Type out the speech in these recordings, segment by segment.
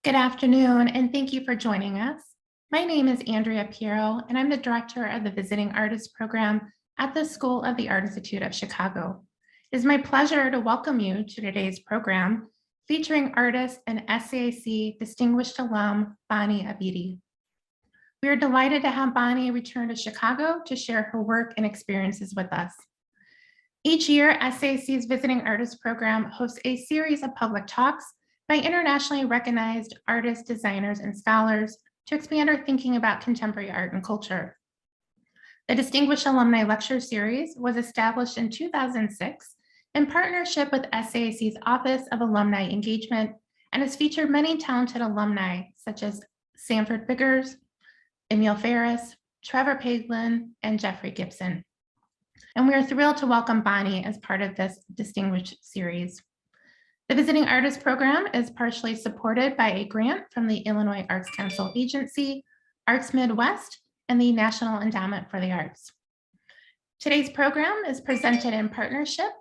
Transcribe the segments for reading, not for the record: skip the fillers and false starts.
Good afternoon, and thank you for joining us. My name is Andrea Piero, and I'm the director of the Visiting Artists Program at the School of the Art Institute of Chicago. It is my pleasure to welcome you to today's program featuring artist and SAIC Distinguished Alum, Bani Abidi. We are delighted to have Bani return to Chicago to share her work and experiences with us. Each year, SAIC's Visiting Artists Program hosts a series of public talks by internationally recognized artists, designers, and scholars to expand our thinking about contemporary art and culture. The Distinguished Alumni Lecture Series was established in 2006 in partnership with SAIC's Office of Alumni Engagement and has featured many talented alumni such as Sanford Biggers, Emil Ferris, Trevor Paglen, and Jeffrey Gibson. And we are thrilled to welcome Bani as part of this distinguished series. The Visiting Artists Program is partially supported by a grant from the Illinois Arts Council Agency, Arts Midwest, and the National Endowment for the Arts. Today's program is presented in partnership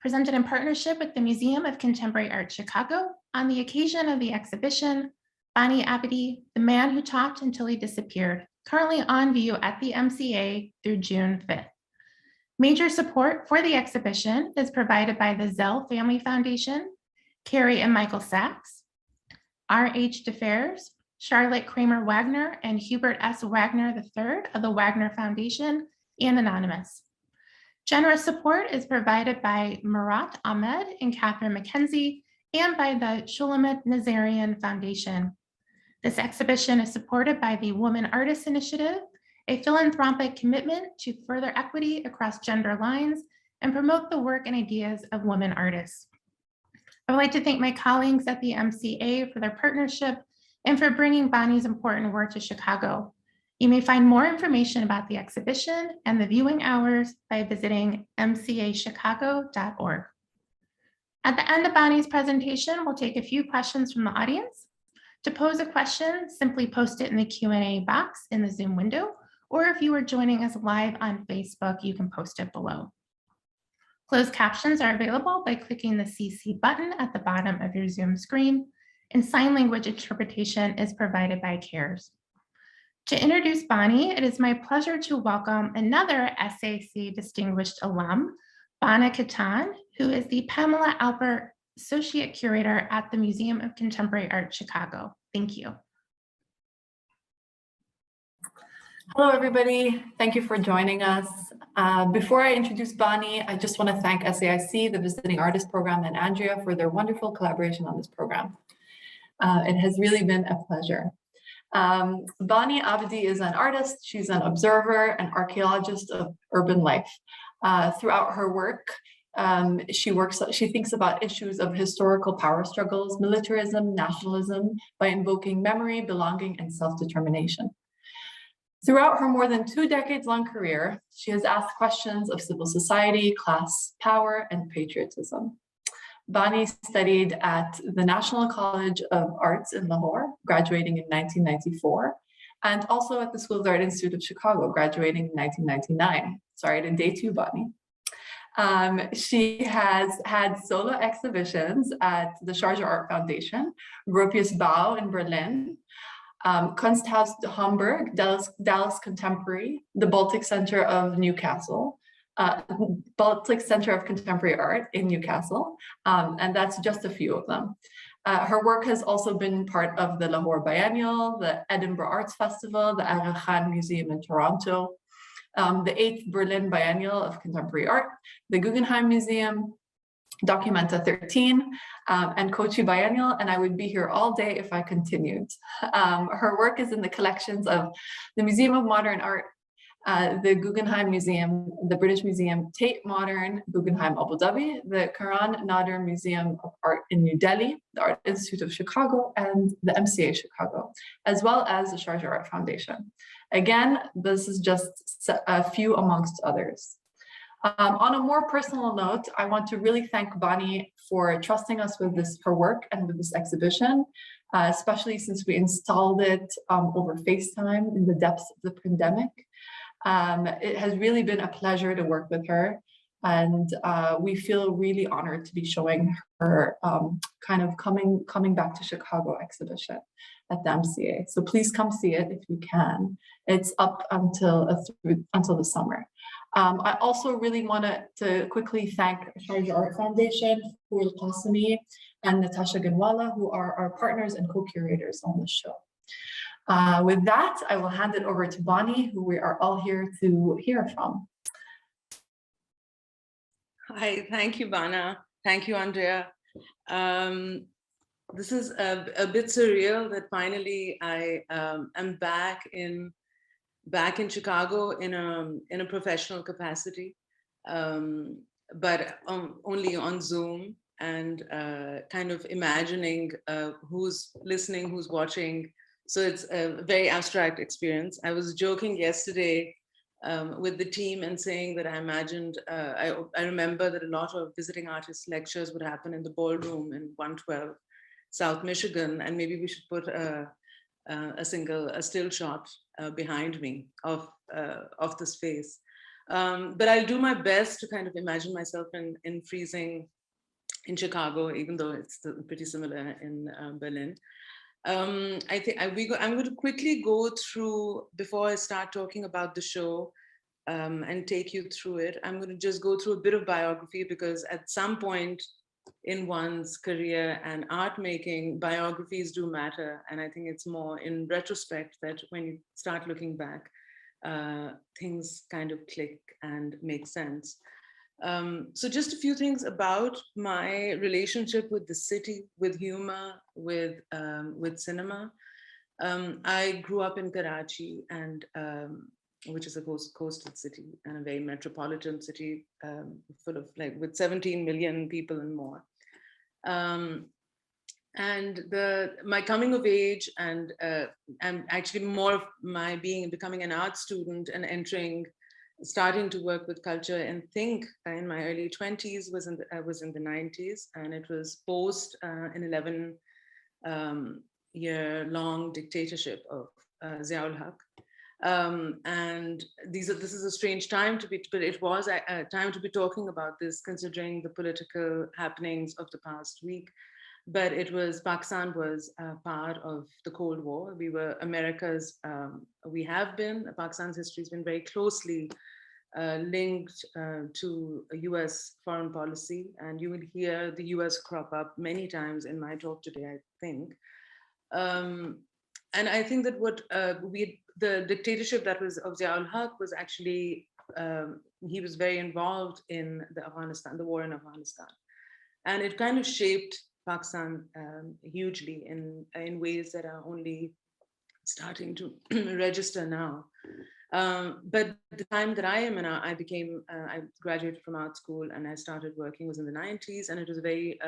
with the Museum of Contemporary Art Chicago on the occasion of the exhibition, Bani Abidi, The Man Who Talked Until He Disappeared, currently on view at the MCA through June 5th. Major support for the exhibition is provided by the Zell Family Foundation, Carrie and Michael Sachs, R.H. DeFers, Charlotte Kramer Wagner, and Hubert S. Wagner III of the Wagner Foundation, and Anonymous. Generous support is provided by Murat Ahmed and Catherine McKenzie, and by the Shulamit Nazarian Foundation. This exhibition is supported by the Women Artists Initiative, a philanthropic commitment to further equity across gender lines and promote the work and ideas of women artists. I would like to thank my colleagues at the MCA for their partnership and for bringing Bani's important work to Chicago. You may find more information about the exhibition and the viewing hours by visiting mcachicago.org. At the end of Bani's presentation, we'll take a few questions from the audience. To pose a question, simply post it in the Q&A box in the Zoom window, or if you are joining us live on Facebook, you can post it below. Closed captions are available by clicking the CC button at the bottom of your Zoom screen, and sign language interpretation is provided by CARES. To introduce Bani, it is my pleasure to welcome another SAIC Distinguished Alum, Bana Katan, who is the Pamela Alpert Associate Curator at the Museum of Contemporary Art, Chicago. Thank you. Hello, everybody. Thank you for joining us. Before I introduce Bani, I just want to thank SAIC, the Visiting Artists Program, and Andrea for their wonderful collaboration on this program. It has really been a pleasure. Bani Abidi is an artist. She's an observer and archaeologist of urban life. Throughout her work, she thinks about issues of historical power struggles, militarism, nationalism, by invoking memory, belonging, and self-determination. Throughout her more than 2 decades-long career, she has asked questions of civil society, class, power, and patriotism. Bani studied at the National College of Arts in Lahore, graduating in 1994, and also at the School of the Art Institute of Chicago, graduating in 1999. Sorry to date you, Bani. She has had solo exhibitions at the Sharjah Art Foundation, Gropius Bau in Berlin, Kunsthaus Hamburg, Dallas Contemporary, the Baltic Center of Newcastle, Baltic Center of Contemporary Art in Newcastle, and that's just a few of them. Her work has also been part of the Lahore Biennial, the Edinburgh Arts Festival, the Aga Khan Museum in Toronto, the 8th Berlin Biennial of Contemporary Art, the Guggenheim Museum, Documenta 13, and Kochi Biennial, and I would be here all day if I continued. Her work is in the collections of the Museum of Modern Art, the Guggenheim Museum, the British Museum, Tate Modern, Guggenheim Abu Dhabi, the Karan Nader Museum of Art in New Delhi, the Art Institute of Chicago, and the MCA Chicago, as well as the Sharjah Art Foundation. Again, this is just a few amongst others. On a more personal note, I want to really thank Bani for trusting us with her work and with this exhibition, especially since we installed it over FaceTime in the depths of the pandemic. It has really been a pleasure to work with her. And we feel really honored to be showing her kind of coming back to Chicago exhibition at the MCA. So please come see it if you can. It's up until the summer. I also really wanted to quickly thank Sharjah Art Foundation, Ful Qasimi, and Natasha Ginwala, who are our partners and co-curators on the show. With that, I will hand it over to Bani, who we are all here to hear from. Hi, thank you, Bana. Thank you, Andrea. This is a bit surreal that finally I am back in Chicago in a professional capacity, but only on Zoom, and kind of imagining who's listening, who's watching. So it's a very abstract experience. I was joking yesterday with the team and saying that I imagined, I remember that a lot of visiting artist lectures would happen in the ballroom in 112 South Michigan, and maybe we should put a still shot behind me of the space. But I'll do my best to kind of imagine myself in freezing in Chicago, even though it's pretty similar in Berlin. I think I'm going to quickly go through, before I start talking about the show and take you through it, I'm going to just go through a bit of biography, because at some point in one's career and art making, biographies do matter. And I think it's more in retrospect that when you start looking back, things kind of click and make sense. So just a few things about my relationship with the city, with humor, with cinema. I grew up in Karachi, and which is a coastal city and a very metropolitan city, full of with 17 million people and more. And my coming of age and actually more of my becoming an art student and starting to work with culture and think in my early 20s was in the 90s, and it was post an 11-year-long dictatorship of Ziaul Haq. And this is a strange time to be, but it was a time to be talking about this, considering the political happenings of the past week. But Pakistan was part of the Cold War. We were America's, Pakistan's history has been very closely linked to US foreign policy. And you will hear the US crop up many times in my talk today, I think. And I think that the dictatorship that was of Ziaul Haq was actually, he was very involved in the war in Afghanistan. And it kind of shaped Pakistan hugely in ways that are only starting to register now. But the time that I am in, I graduated from art school and I started working was in the 90s, and it was a very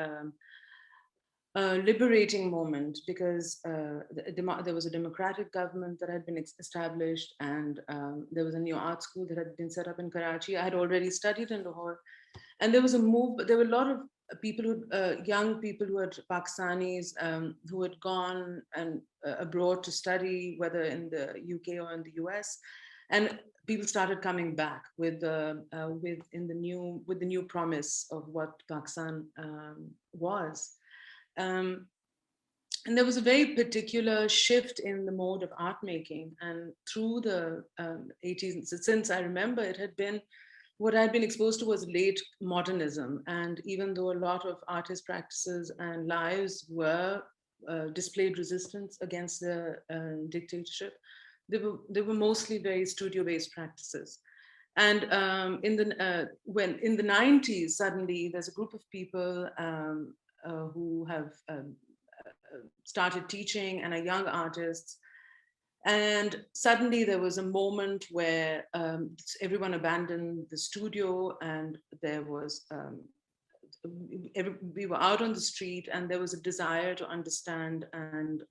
liberating moment, because there was a democratic government that had been established, and there was a new art school that had been set up in Karachi. I had already studied in Lahore, and there was a move. There were a lot of people young people who had Pakistanis who had gone and abroad to study, whether in the UK or in the US, and people started coming back with the new promise of what Pakistan was. And there was a very particular shift in the mode of art making, and through the 80s, since I remember, it had been what I'd been exposed to was late modernism. And even though a lot of artist practices and lives were displayed resistance against the dictatorship, they were mostly very studio-based practices. And in the 90s, suddenly there's a group of people who have started teaching and are young artists. And suddenly there was a moment where everyone abandoned the studio, and there was, we were out on the street, and there was a desire to understand and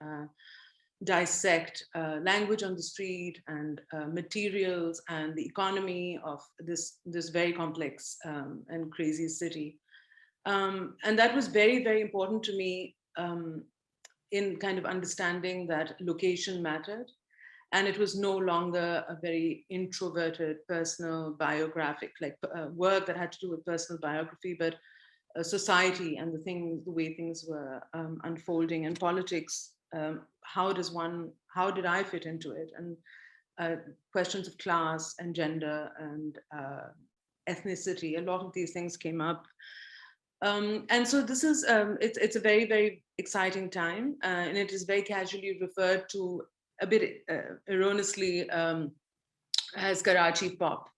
dissect language on the street and materials and the economy of this very complex and crazy city. And that was very, very important to me in kind of understanding that location mattered. And it was no longer a very introverted personal biographic, like work that had to do with personal biography, but society and the way things were unfolding, and politics. How did I fit into it? And questions of class and gender and ethnicity, a lot of these things came up. And so this is, it's a very, very exciting time, and it is very casually referred to a bit erroneously as Karachi pop.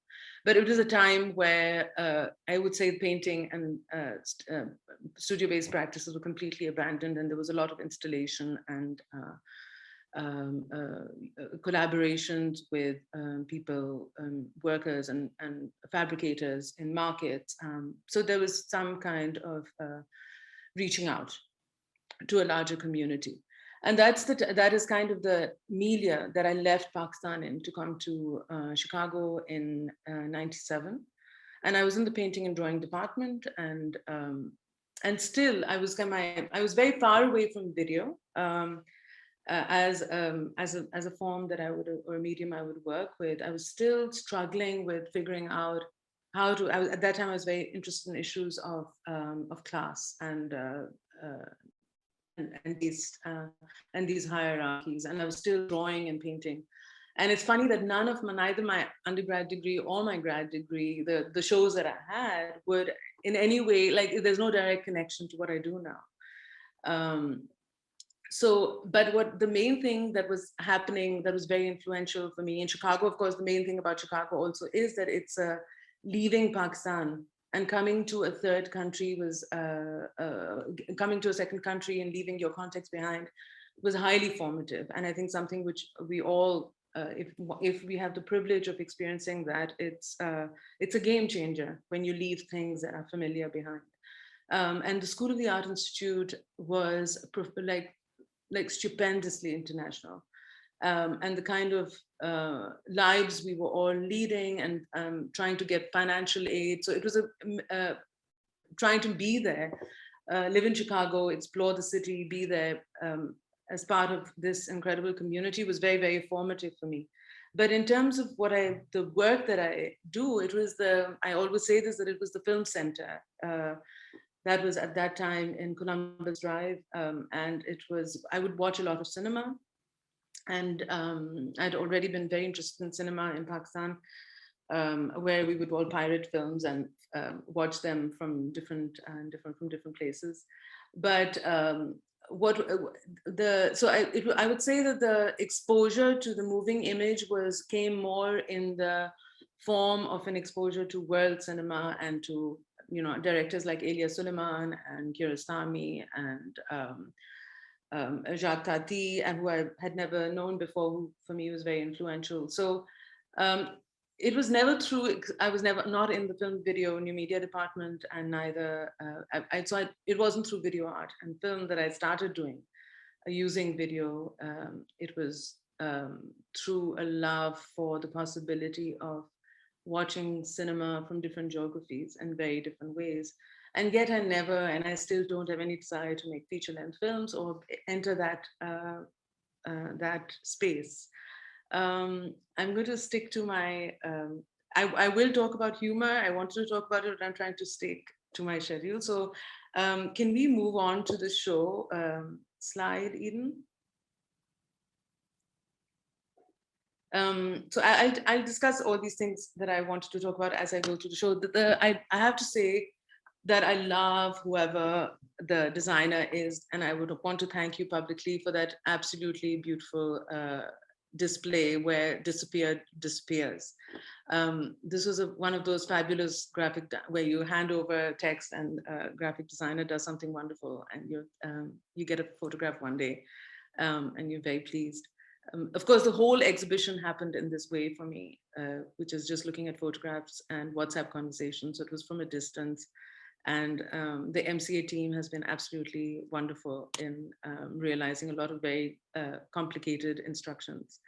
But it was a time where I would say painting and studio-based practices were completely abandoned, and there was a lot of installation and collaborations with people, workers and fabricators in markets. So there was some kind of reaching out to a larger community. And that is kind of the milieu that I left Pakistan in to come to Chicago in '97. And I was in the painting and drawing department, and still I was very far away from video. As a form that I would, or a medium I would work with. I was still struggling with figuring out how to. At that time, I was very interested in issues of class and these hierarchies, and I was still drawing and painting. And it's funny that neither my undergrad degree or my grad degree, the shows that I had would in any way, like, there's no direct connection to what I do now. But what the main thing that was happening that was very influential for me in Chicago, of course, the main thing about Chicago also is that it's leaving Pakistan and coming to a third country was, coming to a second country and leaving your context behind was highly formative. And I think something which we all, if we have the privilege of experiencing that, it's a game changer when you leave things that are familiar behind. And the School of the Art Institute was like stupendously international, and the kind of lives we were all leading, and trying to get financial aid. So it was trying to be there, live in Chicago, explore the city, be there as part of this incredible community was very, very formative for me. But in terms of the work that I do, I always say this, that it was the film center. That was at that time in Columbus Drive, and I would watch a lot of cinema, and I'd already been very interested in cinema in Pakistan, where we would all pirate films and watch them from different places. But I would say that the exposure to the moving image came more in the form of an exposure to world cinema and to directors like Elia Suleiman and Kiarostami and Jacques Tati, and who I had never known before, who for me was very influential. So it was never through, I was not in the film, video, new media department, and neither, it wasn't through video art and film that I started doing, using video. It was through a love for the possibility of watching cinema from different geographies and very different ways. And yet I still don't have any desire to make feature-length films or enter that space. I'm going to stick to my, I will talk about humor. I wanted to talk about it, but I'm trying to stick to my schedule. So can we move on to the show? Slide, Eden. So I'll discuss all these things that I wanted to talk about as I go through the show. I have to say that I love whoever the designer is, and I would want to thank you publicly for that absolutely beautiful display where disappeared disappears. This was one of those fabulous where you hand over text and graphic designer does something wonderful, and you get a photograph one day, and you're very pleased. Of course, the whole exhibition happened in this way for me, which is just looking at photographs and WhatsApp conversations. So it was from a distance. And the MCA team has been absolutely wonderful in realizing a lot of very complicated instructions.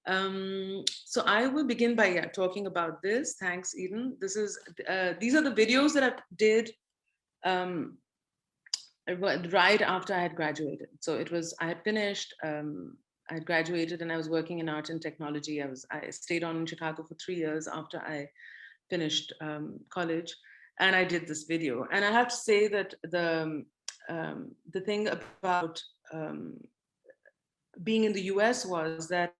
So I will begin by talking about this. Thanks, Eden. These are the videos that I did right after I had graduated. So I had finished I graduated and I was working in art and technology. I stayed on in Chicago for 3 years after I finished college, and I did this video. And I have to say that the thing about being in the US was that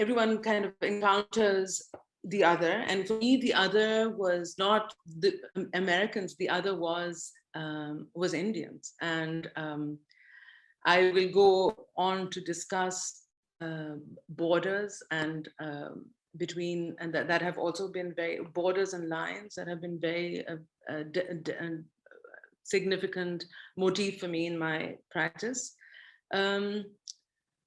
everyone kind of encounters the other, and for me the other was not the Americans, the other was Indians. And I will go on to discuss borders and between, and that have also been very, borders and lines that have been very significant motif for me in my practice.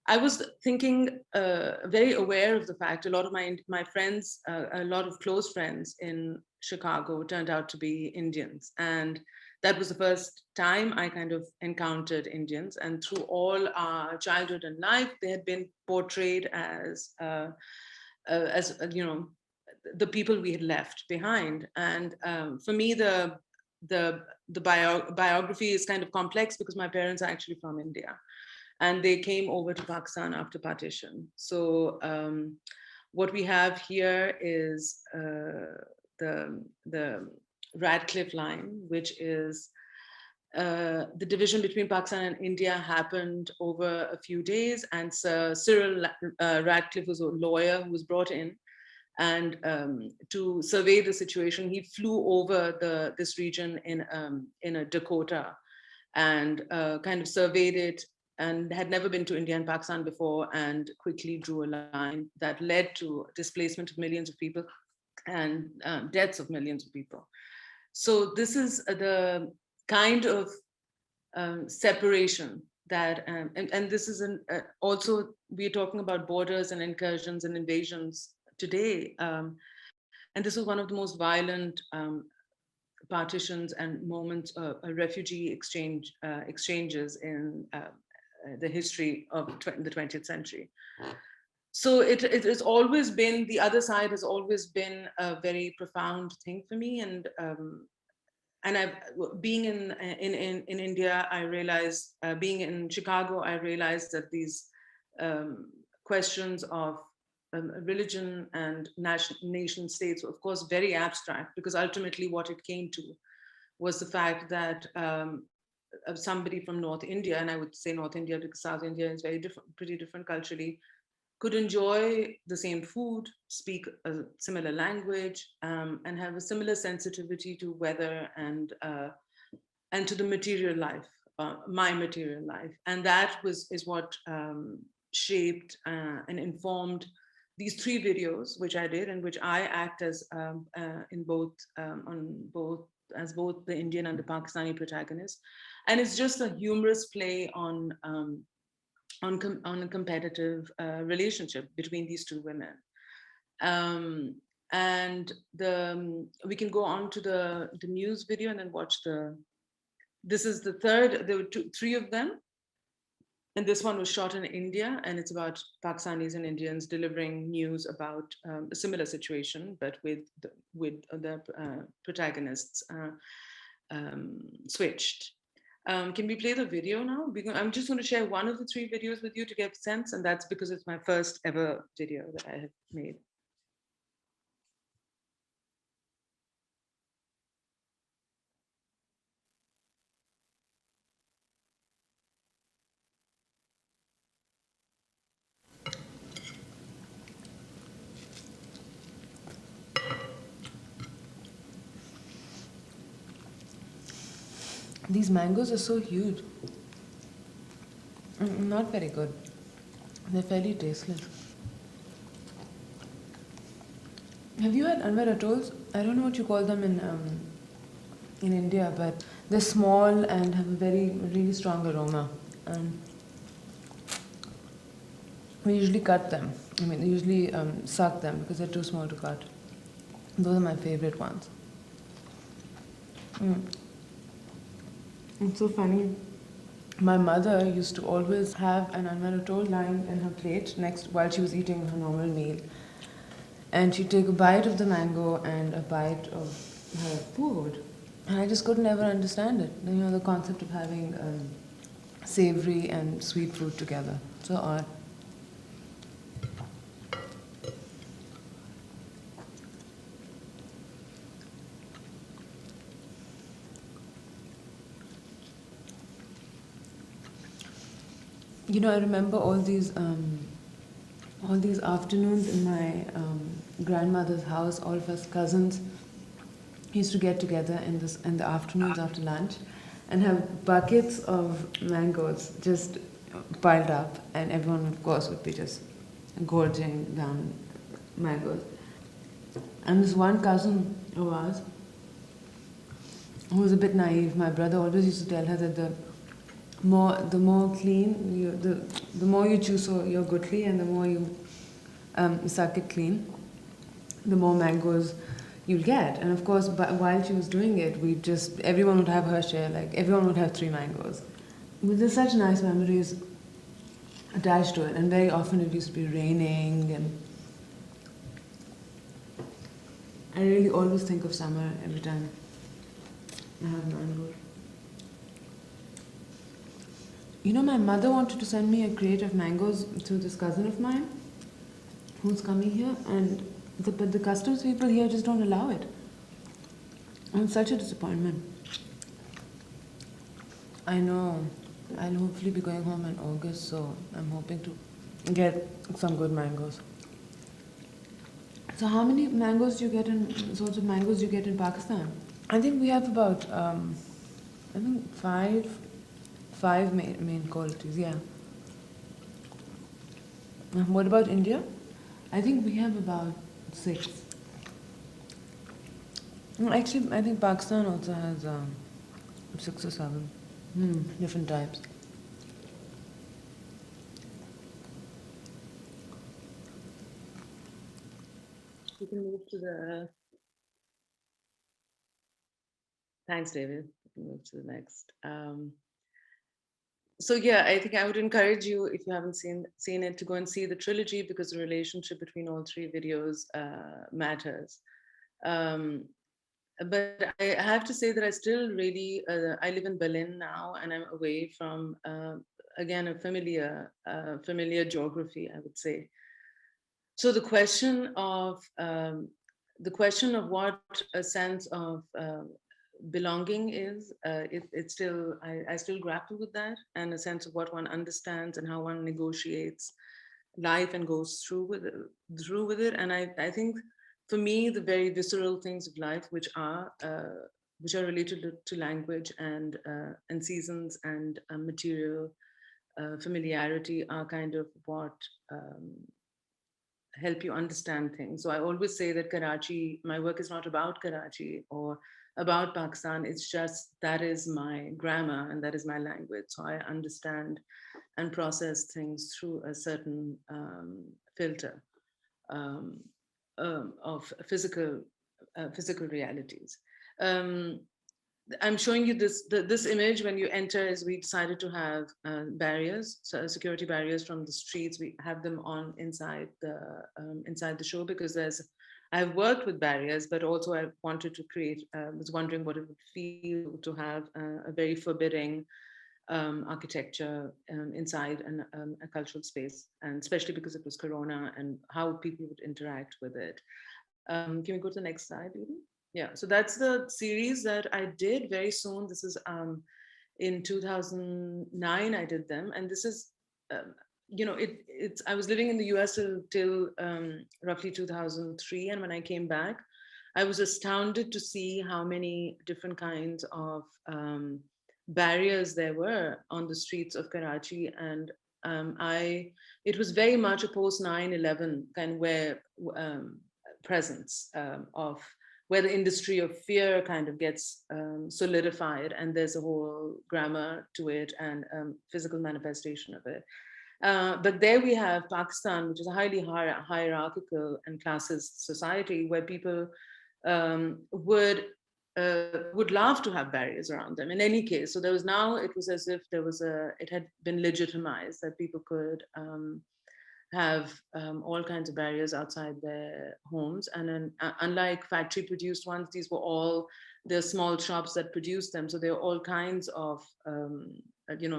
I was thinking, very aware of the fact, a lot of my friends, a lot of close friends in Chicago turned out to be Indians. And that was the first time I kind of encountered Indians. And through all our childhood and life, they had been portrayed as you know, the people we had left behind. And for me, the biography is kind of complex because my parents are actually from India. And they came over to Pakistan after partition. So what we have here is the Radcliffe Line, which is the division between Pakistan and India happened over a few days. And Sir Cyril Radcliffe was a lawyer who was brought in. And to survey the situation, he flew over this region in a Dakota and kind of surveyed it, and had never been to India and Pakistan before, and quickly drew a line that led to displacement of millions of people and deaths of millions of people. So this is the kind of separation that, and this is also, we're talking about borders and incursions and invasions today. And this is one of the most violent partitions and moments of refugee exchanges in the history of the 20th century. So it has always been, the other side has always been a very profound thing for me. And being in India, I realized, being in Chicago, I realized that these questions of religion and nation states were, of course, very abstract, because ultimately what it came to was the fact that somebody from North India, and I would say North India because South India is very different, pretty different culturally, could enjoy the same food, speak a similar language, and have a similar sensitivity to weather and to the material life, my material life. And that is what shaped and informed these 3 videos, which I did, and which I act as as both the Indian and the Pakistani protagonist. And it's just a humorous play on a competitive relationship between these 2 women. And we can go on to the news video and then watch this is the third, there were 3 of them. And this one was shot in India, and it's about Pakistanis and Indians delivering news about a similar situation, but with the protagonists switched. Can we play the video now? I'm just going to share one of the 3 videos with you to get a sense, and that's because it's my first ever video that I have made. These mangoes are so huge. Not very good. They're fairly tasteless. Have you had unwed atolls? I don't know what you call them in India, but they're small and have a really strong aroma. And we usually cut them. I mean, we usually suck them because they're too small to cut. Those are my favorite ones. It's so funny. My mother used to always have an unwed atoll lying in her plate next while she was eating her normal meal. And she'd take a bite of the mango and a bite of her food. And I just couldn't ever understand it. You know, the concept of having savory and sweet fruit together. So odd. You know, I remember all these afternoons in my grandmother's house. All of us cousins used to get together in the afternoons after lunch, and have buckets of mangoes just piled up, and everyone, of course, would be just gorging down mangoes. And this one cousin of ours, who was a bit naive, my brother always used to tell her that the more clean you, the more you chew so your gutli, and the more you suck it clean, the more mangoes you'll get. And of course, but while she was doing it, everyone would have her share, like everyone would have 3 mangoes. But there's such nice memories attached to it, and very often it used to be raining, and I really always think of summer every time I have mangoes. You know, my mother wanted to send me a crate of mangoes to this cousin of mine who's coming here, but the customs people here just don't allow it. And such a disappointment. I know. I'll hopefully be going home in August, so I'm hoping to get some good mangoes. So how many sorts of mangoes do you get in Pakistan? I think we have about, five main qualities, yeah. What about India? I think we have about 6. Actually, I think Pakistan also has 6 or 7 different types. You can move to the. Thanks, David. You can move to the next. So yeah, I think I would encourage you, if you haven't seen it, to go and see the trilogy, because the relationship between all 3 videos matters. But I have to say that I still really, I live in Berlin now, and I'm away from, again, a familiar geography, I would say. So the question of what a sense of belonging is, it's still, I still grapple with that, and a sense of what one understands and how one negotiates life and goes through with it. And I think for me, the very visceral things of life, which are related to language and seasons and material familiarity, are kind of what help you understand things. So I always say that Karachi, my work is not about Karachi or about Pakistan. It's just that is my grammar and that is my language. So I understand and process things through a certain filter of physical realities. I'm showing you this image when you enter. Is we decided to have barriers, so security barriers from the streets. We have them on inside the show, because I've worked with barriers, but also I wanted to create. Was wondering what it would feel to have a very forbidding architecture inside a cultural space, and especially because it was Corona, and how people would interact with it. Can we go to the next slide, Edie? Yeah, so that's the series that I did very soon. This is in 2009 I did them, and this is it's I was living in the US till roughly 2003, and when I came back, I was astounded to see how many different kinds of barriers there were on the streets of Karachi. And it was very much a post 9/11 kind of where presence of where the industry of fear kind of gets solidified, and there's a whole grammar to it and physical manifestation of it. But there we have Pakistan, which is a highly hierarchical and classist society, where people would love to have barriers around them in any case. So it was as if it had been legitimized that people could have all kinds of barriers outside their homes. And then unlike factory produced ones, these were all the small shops that produced them. So there are all kinds of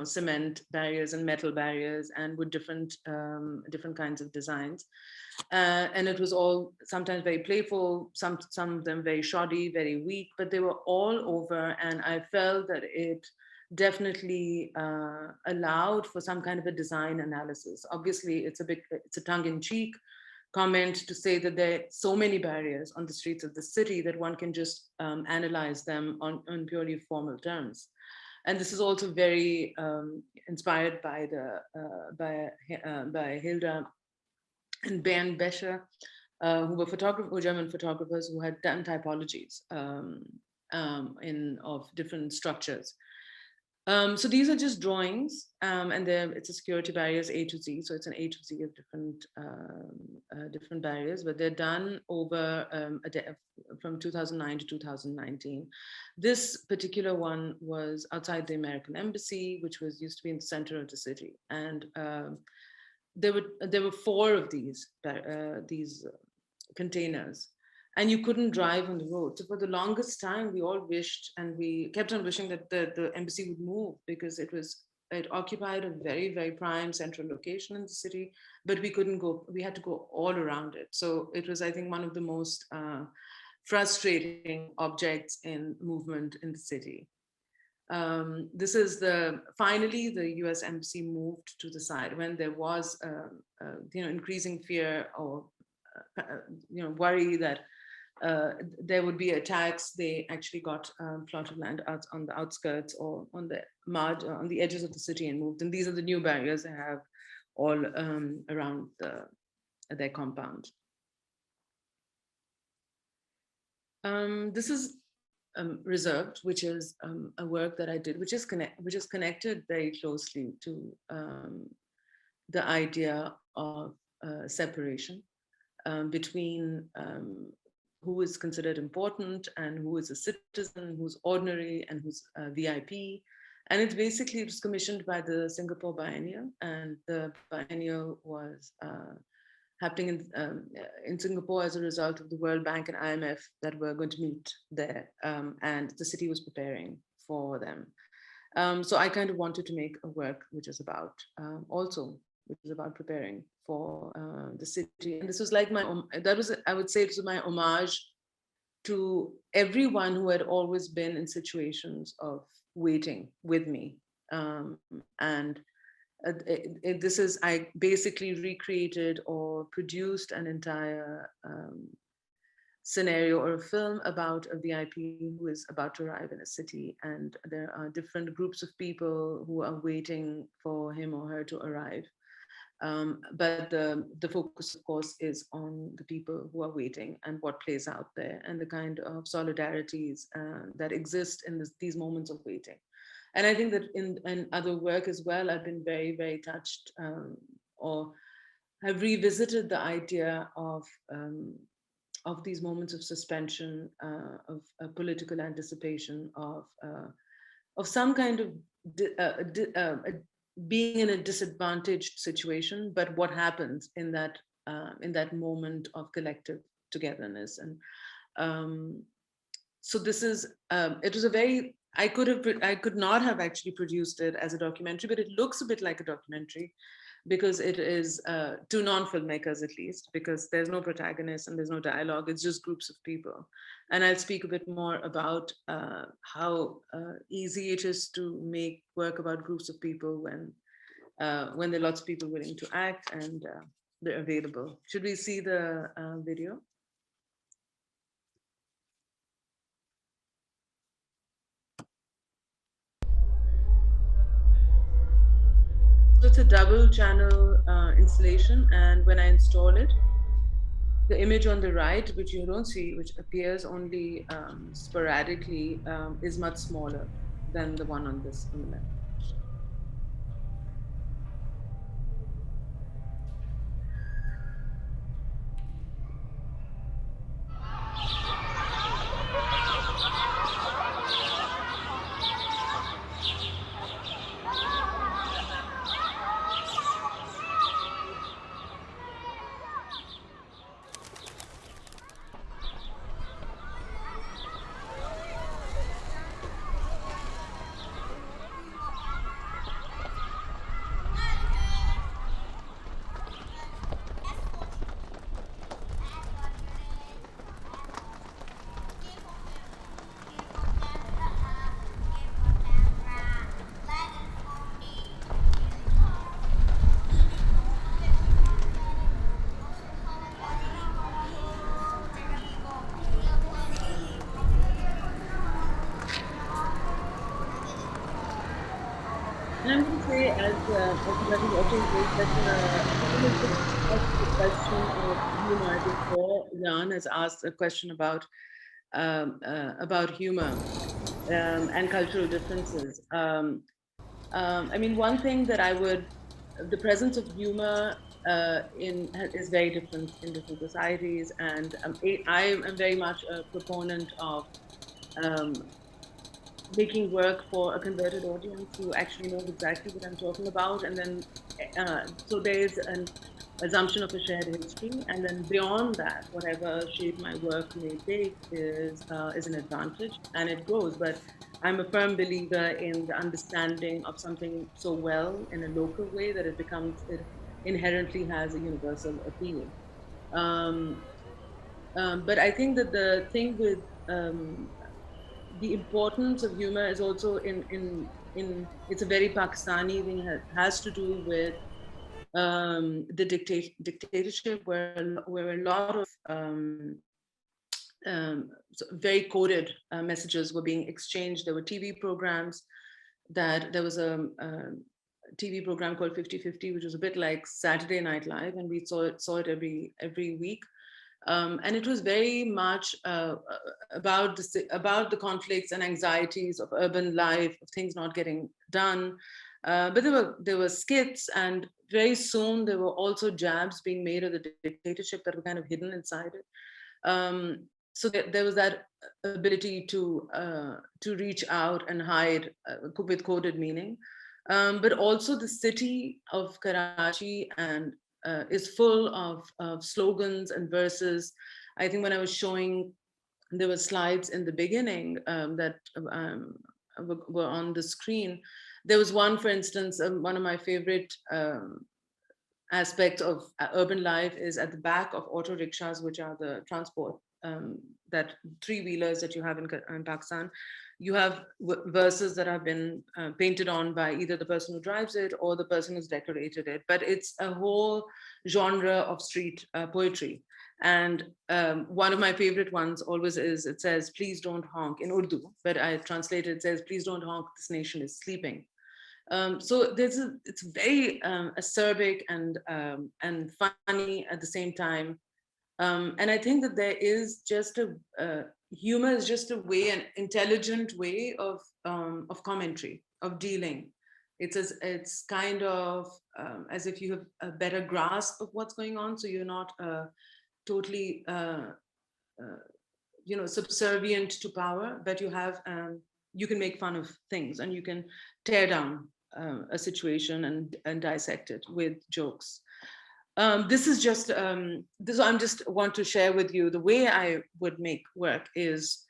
cement barriers and metal barriers, and with different kinds of designs. And it was all sometimes very playful, some of them very shoddy, very weak, but they were all over. And I felt that it definitely allowed for some kind of a design analysis. Obviously, it's a tongue-in-cheek comment to say that there are so many barriers on the streets of the city that one can just analyze them on purely formal terms. And this is also very inspired by by Hilda and Bernd Becher, who were German photographers who had done typologies of different structures. So these are just drawings, and it's a security barriers A to Z. So it's an A to Z of different barriers, but they're done over from 2009 to 2019. This particular one was outside the American Embassy, which used to be in the center of the city, and there were 4 of these containers. And you couldn't drive on the road. So for the longest time, we all wished, and we kept on wishing that the embassy would move, because it occupied a very, very prime central location in the city, but we couldn't go, we had to go all around it. So it was, I think, one of the most frustrating objects in movement in the city. This is finally the US embassy moved to the side when there was increasing fear or worry that there would be attacks. They actually got plot of land out on the outskirts or on the edges of the city and moved. And these are the new barriers they have all around their compound. This is Reserved, which is a work that I did, which is connected very closely to the idea of separation between who is considered important and who is a citizen, who's ordinary and who's a VIP. And it was commissioned by the Singapore Biennial, and the Biennial was happening in Singapore as a result of the World Bank and IMF that were going to meet there, and the city was preparing for them. So I kind of wanted to make a work which is about preparing for the city. And this was like I would say it was my homage to everyone who had always been in situations of waiting with me. I basically recreated or produced an entire scenario or a film about a VIP who is about to arrive in a city, and there are different groups of people who are waiting for him or her to arrive. But the focus, of course, is on the people who are waiting and what plays out there and the kind of solidarities that exist in these moments of waiting. And I think that in other work as well, I've been very, very touched or have revisited the idea of these moments of suspension, of political anticipation, of some kind of being in a disadvantaged situation, but what happens in that moment of collective togetherness. And so this is it was a very I could not have actually produced it as a documentary, but it looks a bit like a documentary because it is to non-filmmakers, at least, because there's no protagonist and there's no dialogue. It's just groups of people. And I'll speak a bit more about how easy it is to make work about groups of people when there are lots of people willing to act and they're available. Should we see the video? So it's a double channel installation, and when I install it, the image on the right, which you don't see, which appears only sporadically, is much smaller than the one on the left. watching this, that I will just ask the question of humor before Jan has asked a question about humor and cultural differences. I mean, one thing that the presence of humor is very different in different societies, and I am very much a proponent of um, making work for a converted audience who actually knows exactly what I'm talking about, and then so there's an assumption of a shared history, and then beyond that, whatever shape my work may take is an advantage, and it grows. But I'm a firm believer in the understanding of something so well in a local way that it inherently has a universal appeal. Um, but I think that the thing with the importance of humor is also in it's a very Pakistani thing, has to do with the dictatorship, where a lot of very coded messages were being exchanged. There were TV programs there was a TV program called 50/50, which was a bit like Saturday Night Live, and we saw it every week. And it was very much about the conflicts and anxieties of urban life, of things not getting done. But there were skits, and very soon there were also jabs being made of the dictatorship that were kind of hidden inside it. So there was that ability to reach out and hide with coded meaning. But also the city of Karachi and is full of slogans and verses. I think when I was showing, there were slides in the beginning that were on the screen. There was one, for instance, one of my favorite aspects of urban life is at the back of auto rickshaws, which are the transport, that three-wheelers that you have in Pakistan. You have verses that have been painted on by either the person who drives it or the person who's decorated it. But it's a whole genre of street poetry. And one of my favorite ones always is, it says, "Please don't honk," in Urdu, but I translated, it says, "Please don't honk, this nation is sleeping." So it's very acerbic and funny at the same time. And I think that there is just humor is just a way, an intelligent way of commentary, of dealing. It's kind of as if you have a better grasp of what's going on, so you're not totally subservient to power, but you can make fun of things, and you can tear down a situation and dissect it with jokes. This is just this. I'm just want to share with you the way I would make work is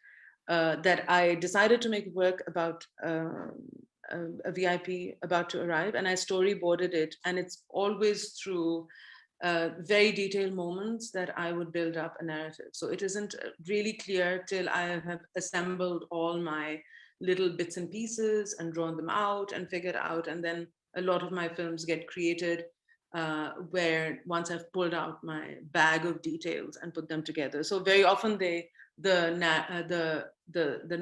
that I decided to make work about a VIP about to arrive, and I storyboarded it, and it's always through very detailed moments that I would build up a narrative. So it isn't really clear till I have assembled all my little bits and pieces and drawn them out and figured out, and then a lot of my films get created where once I've pulled out my bag of details and put them together. So very often the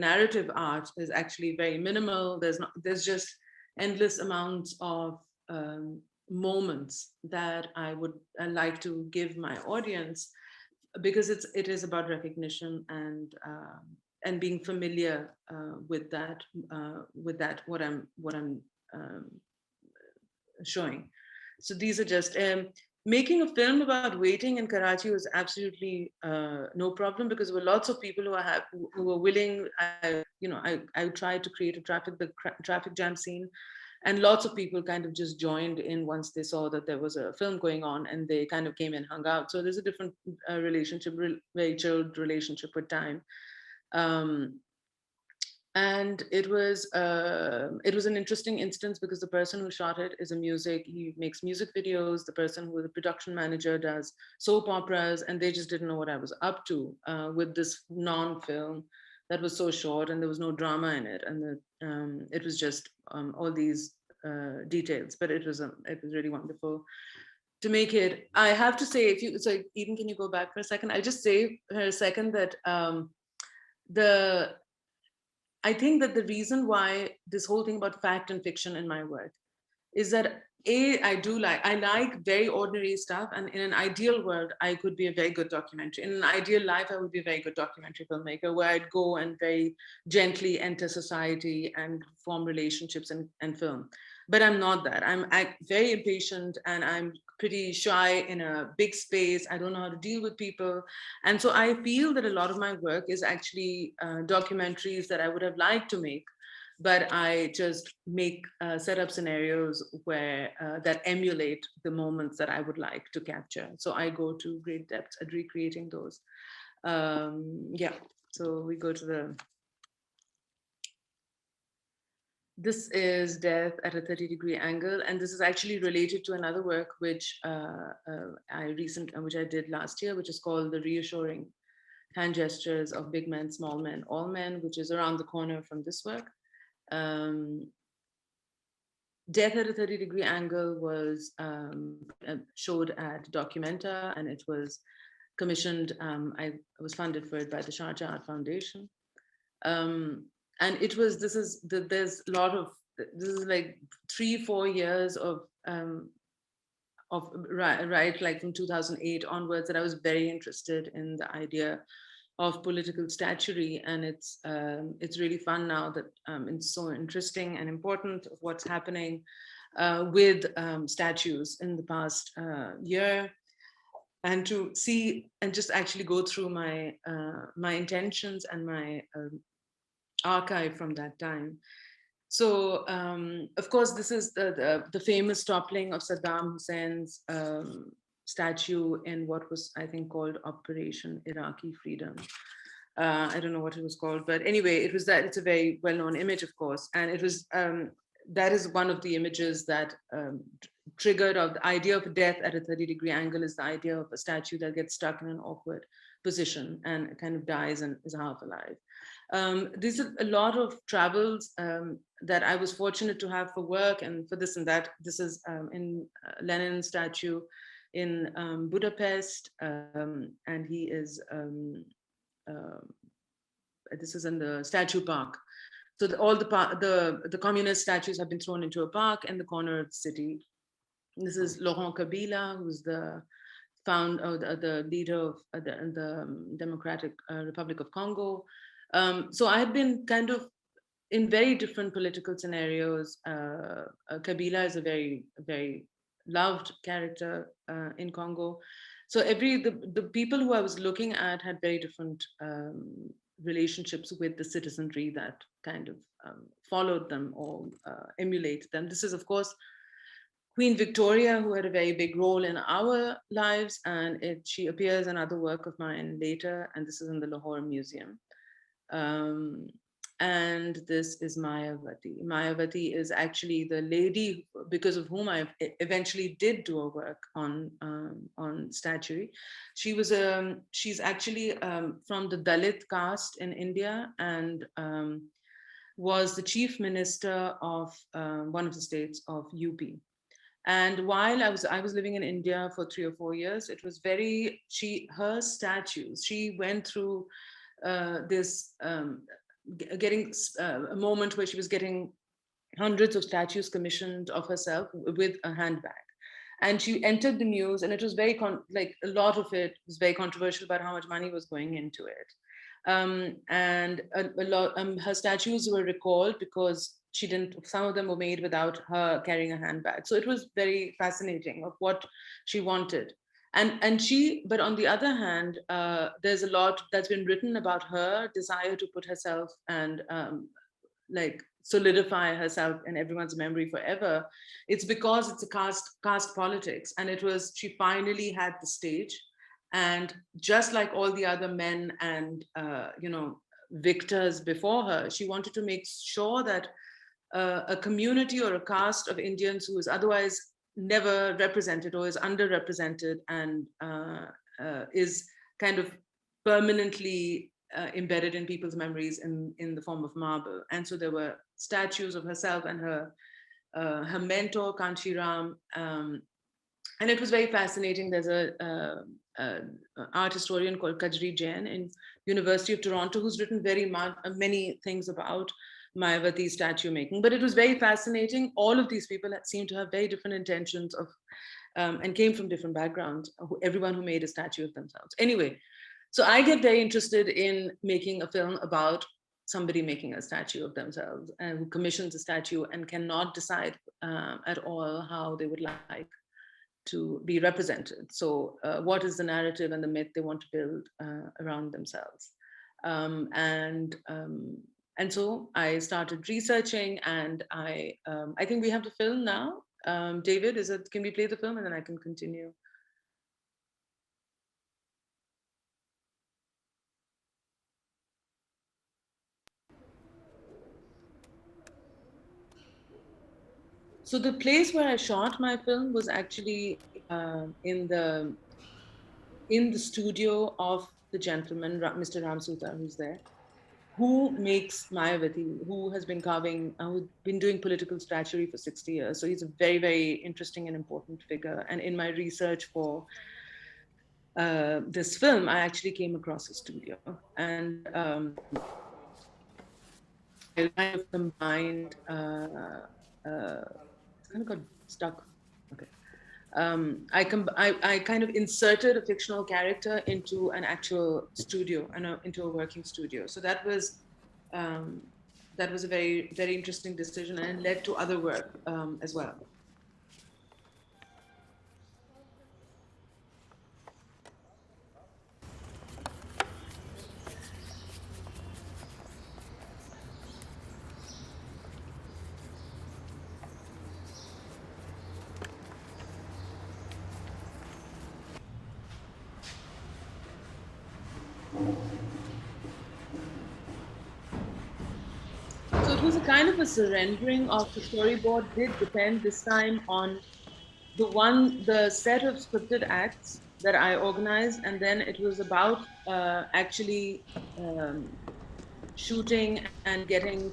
narrative art is actually very minimal. There's just endless amounts of moments that I would like to give my audience, because it is about recognition and being familiar with that what I'm showing. So these are just making a film about waiting in Karachi was absolutely no problem, because there were lots of people who were willing. I tried to create the traffic jam scene, and lots of people kind of just joined in once they saw that there was a film going on, and they kind of came and hung out. So there's a different relationship, very chilled relationship with time. And it was an interesting instance because the person who shot it he makes music videos. The person who the production manager does soap operas, and they just didn't know what I was up to with this non-film that was so short, and there was no drama in it, and it was just all these details. But it was really wonderful to make it. I have to say, Eden, can you go back for a second? I'll just say for a second that I think that the reason why this whole thing about fact and fiction in my work is that I like very ordinary stuff, and in an ideal world, I could be a very good documentary. In an ideal life, I would be a very good documentary filmmaker, where I'd go and very gently enter society and form relationships and film. But I'm not that. I'm very impatient, and I'm pretty shy in a big space. I don't know how to deal with people. And so I feel that a lot of my work is actually documentaries that I would have liked to make, but I just make set up scenarios where that emulate the moments that I would like to capture. So I go to great depths at recreating those. Yeah, so we go to the. This is Death at a 30-degree angle, and this is actually related to another work which which I did last year, which is called The Reassuring Hand Gestures of Big Men, Small Men, All Men, which is around the corner from this work. Death at a 30-degree angle was showed at Documenta, and it was commissioned. I was funded for it by the Sharjah Art Foundation. And it was, there's a lot of, this is like 3-4 years of right, like from 2008 onwards, that I was very interested in the idea of political statuary, and it's really fun now that it's so interesting and important of what's happening with statues in the past year, and to see and just actually go through my my intentions and my archive from that time. So of course, this is the famous toppling of Saddam Hussein's statue in what was, I think, called Operation Iraqi Freedom. I don't know what it was called, but anyway, it was that. It's a very well-known image, of course, and it was that is one of the images that triggered of the idea of death at a 30-degree angle. Is the idea of a statue that gets stuck in an awkward position and kind of dies and is half alive. These are a lot of travels that I was fortunate to have for work and for this and that. This is in Lenin's statue in Budapest, and he is, this is in the statue park. So all the communist statues have been thrown into a park in the corner of the city. This is Laurent Kabila, who's the the leader of the Democratic Republic of Congo. So I've been kind of in very different political scenarios. Kabila is a very, very loved character in Congo. So the people who I was looking at had very different relationships with the citizenry that kind of followed them or emulate them. This is, of course, Queen Victoria, who had a very big role in our lives, and she appears in other work of mine later, and this is in the Lahore Museum. And this is Mayavati. Mayavati is actually the lady because of whom I eventually did do a work on statuary. She was she's actually from the Dalit caste in India, and was the chief minister of one of the states of UP. And while I was living in India for 3 or 4 years, it was her statues. She went through this getting a moment where she was getting hundreds of statues commissioned of herself with a handbag, and she entered the news, and it was very like a lot of it was very controversial about how much money was going into it, and a lot her statues were recalled because some of them were made without her carrying a handbag. So it was very fascinating of what she wanted. But on the other hand, there's a lot that's been written about her desire to put herself and like solidify herself in everyone's memory forever. It's because it's a caste politics, and she finally had the stage, and just like all the other men and victors before her, she wanted to make sure that a community or a caste of Indians who is otherwise never represented or is underrepresented and is kind of permanently embedded in people's memories in the form of marble. And so there were statues of herself and her mentor Kanchiram, and it was very fascinating. There's an art historian called Kajri Jain in University of Toronto who's written many things about Mayavati statue making. But it was very fascinating. All of these people seemed to have very different intentions of, and came from different backgrounds, everyone who made a statue of themselves. Anyway, so I get very interested in making a film about somebody making a statue of themselves and who commissions a statue and cannot decide at all how they would like to be represented. So what is the narrative and the myth they want to build around themselves? And so I started researching, and I think we have the film now. David, can we play the film and then I can continue? So the place where I shot my film was actually in the studio of the gentleman, Mr. Ram Sutar, who's there, who makes Mayavati, who has been carving, who's been doing political statuary for 60 years. So he's a very, very interesting and important figure. And in my research for this film, I actually came across his studio. And I kind of combined, it's kind of got stuck. Okay. I kind of inserted a fictional character into an actual studio and into a working studio. So that was a very, very interesting decision, and it led to other work as well. So it was a kind of a surrendering of the storyboard. Did depend this time on the set of scripted acts that I organized, and then it was about actually shooting and getting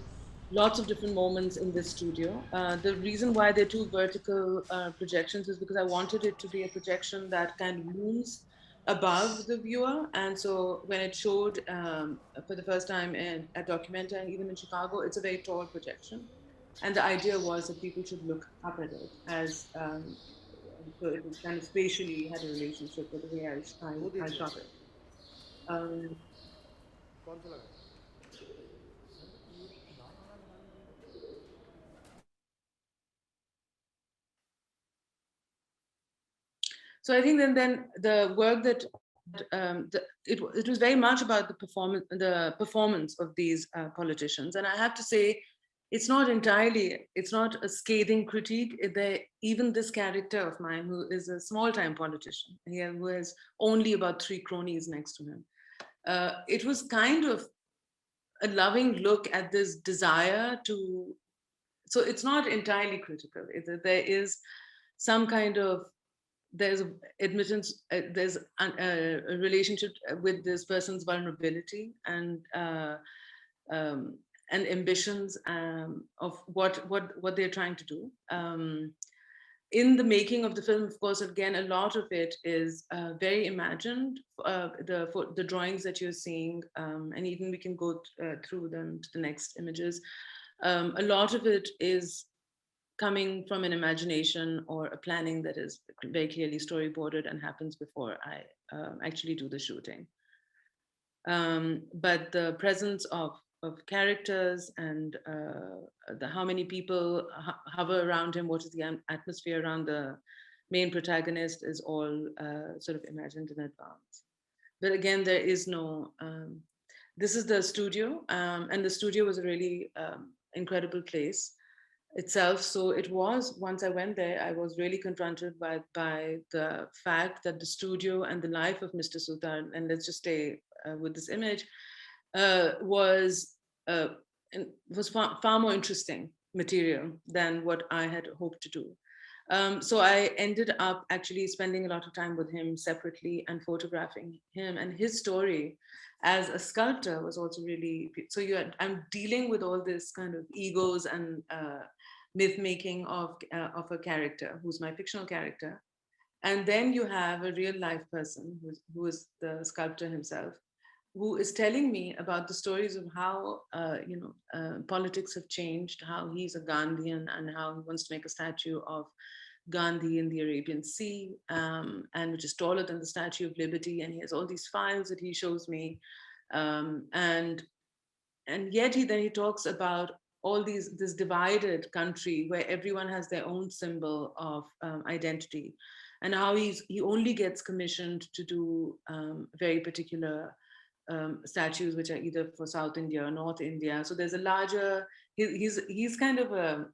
lots of different moments in this studio. The reason why they're two vertical projections is because I wanted it to be a projection that kind of looms above the viewer. And so when it showed for the first time at Documenta and even in Chicago, it's a very tall projection. And the idea was that people should look up at it as, so it was kind of spatially had a relationship with the way I shot it. So I think then the work that it was very much about the performance of these politicians, and I have to say, it's not a scathing critique. Even this character of mine, who is a small-time politician, who has only about 3 cronies next to him, it was kind of a loving look at this desire to. So it's not entirely critical. There is some kind of there's admittance, there's a relationship with this person's vulnerability and ambitions of what they're trying to do. In the making of the film, of course, again, a lot of it is very imagined. The drawings that you're seeing, and even we can go through them to the next images. A lot of it is coming from an imagination or a planning that is very clearly storyboarded and happens before I actually do the shooting. But the presence of characters and how many people hover around him, what is the atmosphere around the main protagonist, is all sort of imagined in advance. But again, there is no, this is the studio, and the studio was a really incredible place itself. So it was, once I went there, I was really confronted by the fact that the studio and the life of Mr. Sutar, and let's just stay with this image, was far more interesting material than what I had hoped to do. So I ended up actually spending a lot of time with him separately and photographing him, and his story as a sculptor was also really, so I'm dealing with all this kind of egos and myth making of a character who's my fictional character. And then you have a real life person who is the sculptor himself, who is telling me about the stories of how politics have changed, how he's a Gandhian and how he wants to make a statue of Gandhi in the Arabian Sea, and which is taller than the Statue of Liberty. And he has all these files that he shows me, and yet he talks about all this divided country where everyone has their own symbol of identity, and how he only gets commissioned to do very particular statues, which are either for South India or North India. So there's a larger, he's kind of an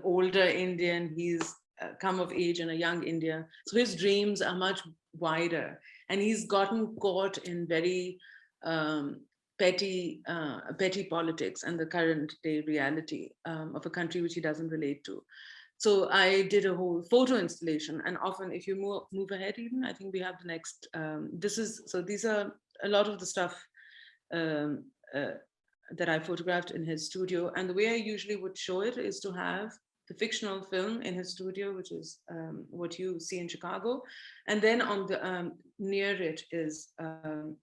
older Indian, he's come of age in a young India. So his dreams are much wider, and he's gotten caught in very petty politics and the current day reality of a country which he doesn't relate to. So I did a whole photo installation, and often if you move ahead even, I think we have the next, these are a lot of the stuff that I photographed in his studio. And the way I usually would show it is to have the fictional film in his studio, which is what you see in Chicago. And then on the near it is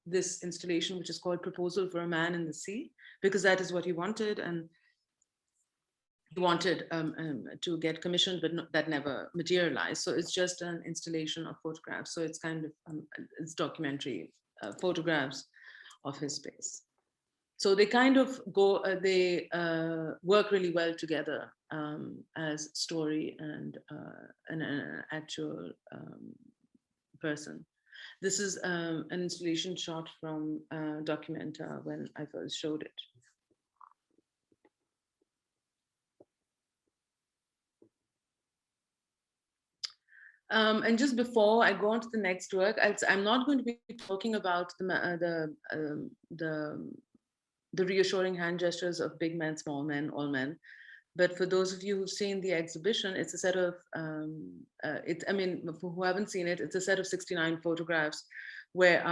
this installation, which is called Proposal for a Man in the Sea, because that is what he wanted. And he wanted to get commissioned, but that never materialized. So it's just an installation of photographs. So it's kind of, it's documentary photographs of his space. So they kind of go, they work really well together as story and an actual person. This is an installation shot from Documenta when I first showed it. And just before I go on to the next work, I'm not going to be talking about the reassuring hand gestures of big men, small men, all men. But for those of you who've seen the exhibition, it's a set of, for who haven't seen it, it's a set of 69 photographs where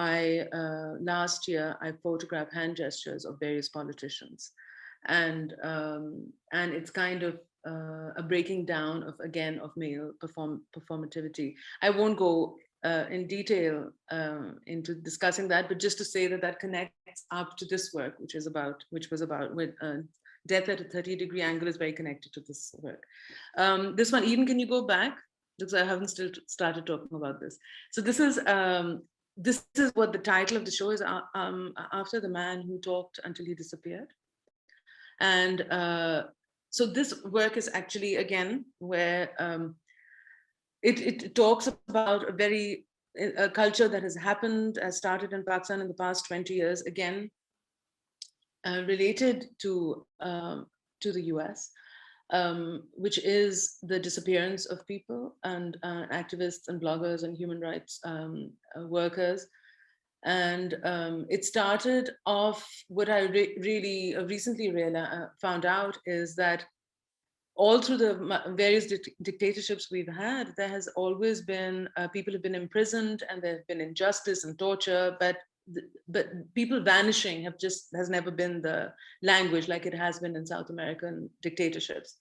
last year, I photographed hand gestures of various politicians. And it's kind of a breaking down of male performativity. I won't go in detail into discussing that, but just to say that connects up to this work, which was about with death at a 30-degree angle is very connected to this work. This one, Eden, can you go back? Because I haven't still started talking about this. So this is what the title of the show is, after the man who talked until he disappeared. And so this work is actually, again, where it talks about a culture that has happened, started in Pakistan in the past 20 years, again, related to the US, which is the disappearance of people and activists and bloggers and human rights workers. And it started off, what I really recently found out is that all through the various dictatorships we've had, there has always been, people have been imprisoned and there have been injustice and torture, but people vanishing has never been the language like it has been in South American dictatorships.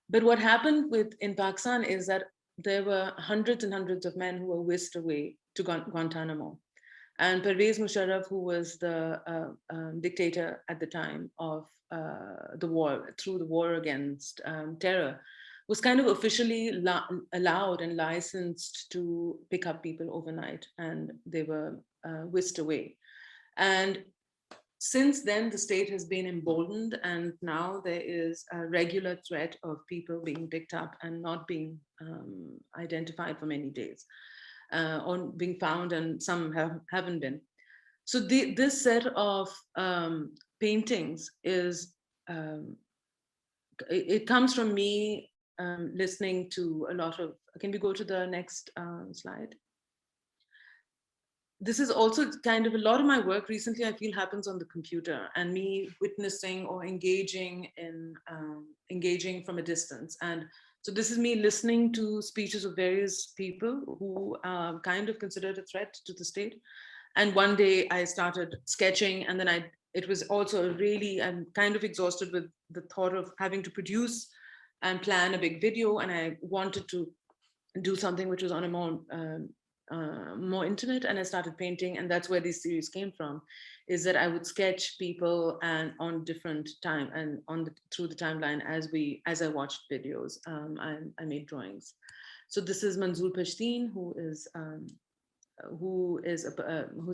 But what happened in Pakistan is that there were hundreds and hundreds of men who were whisked away to Guantanamo. And Pervez Musharraf, who was the dictator at the time of the war, through the war against terror, was kind of officially allowed and licensed to pick up people overnight, and they were whisked away. And since then, the state has been emboldened, and now there is a regular threat of people being picked up and not being identified for many days. Or being found, and some haven't been. So this set of paintings is, it comes from me listening to a lot of, can we go to the next slide? This is also kind of a lot of my work recently, I feel, happens on the computer, and me witnessing or engaging from a distance. And so this is me listening to speeches of various people who are kind of considered a threat to the state. And one day I started sketching, and then it was also I'm kind of exhausted with the thought of having to produce and plan a big video. And I wanted to do something which was on a more more intimate, and I started painting, and that's where this series came from, is that I would sketch people and on different time and through the timeline as I watched videos. I made drawings. So this is Manzoor Pashtine, who's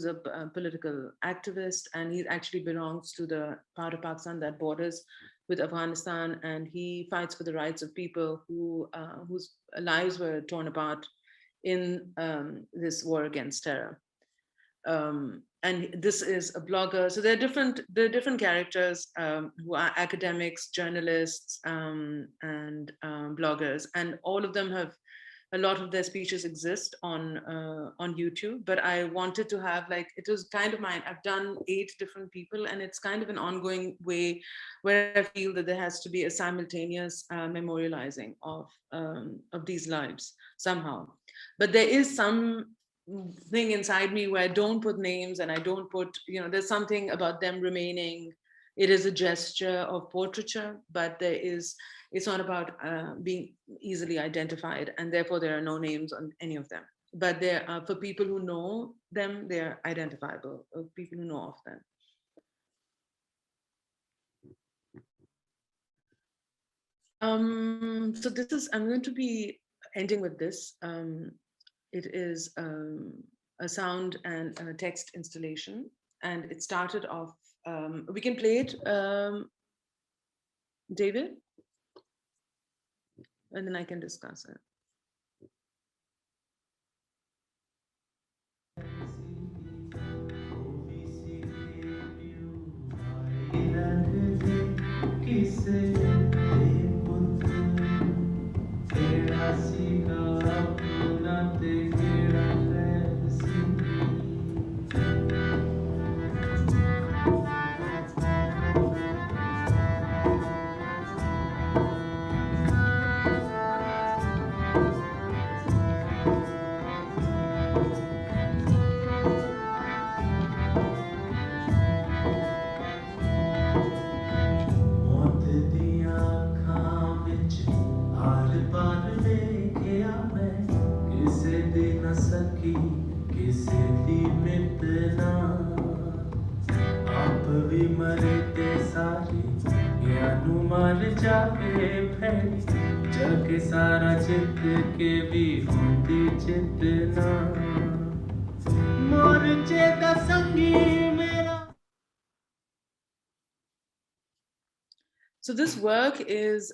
a political activist, and he actually belongs to the part of Pakistan that borders with Afghanistan, and he fights for the rights of people whose lives were torn apart in this war against terror. And this is a blogger. So there are different characters who are academics, journalists, and bloggers, and all of them have, a lot of their speeches exist on YouTube. But I wanted to have, like, it was kind of mine. I've done 8 different people, and it's kind of an ongoing way where I feel that there has to be a simultaneous memorializing of these lives somehow. But there is some thing inside me where I don't put names, and I don't put, there's something about them remaining. It is a gesture of portraiture, but it's not about being easily identified, and therefore there are no names on any of them. But there are, for people who know them, they're identifiable, people who know of them. So this is, I'm going to be ending with this. It is a sound and a text installation, and it started off, we can play it, David, and then I can discuss it. So this work is,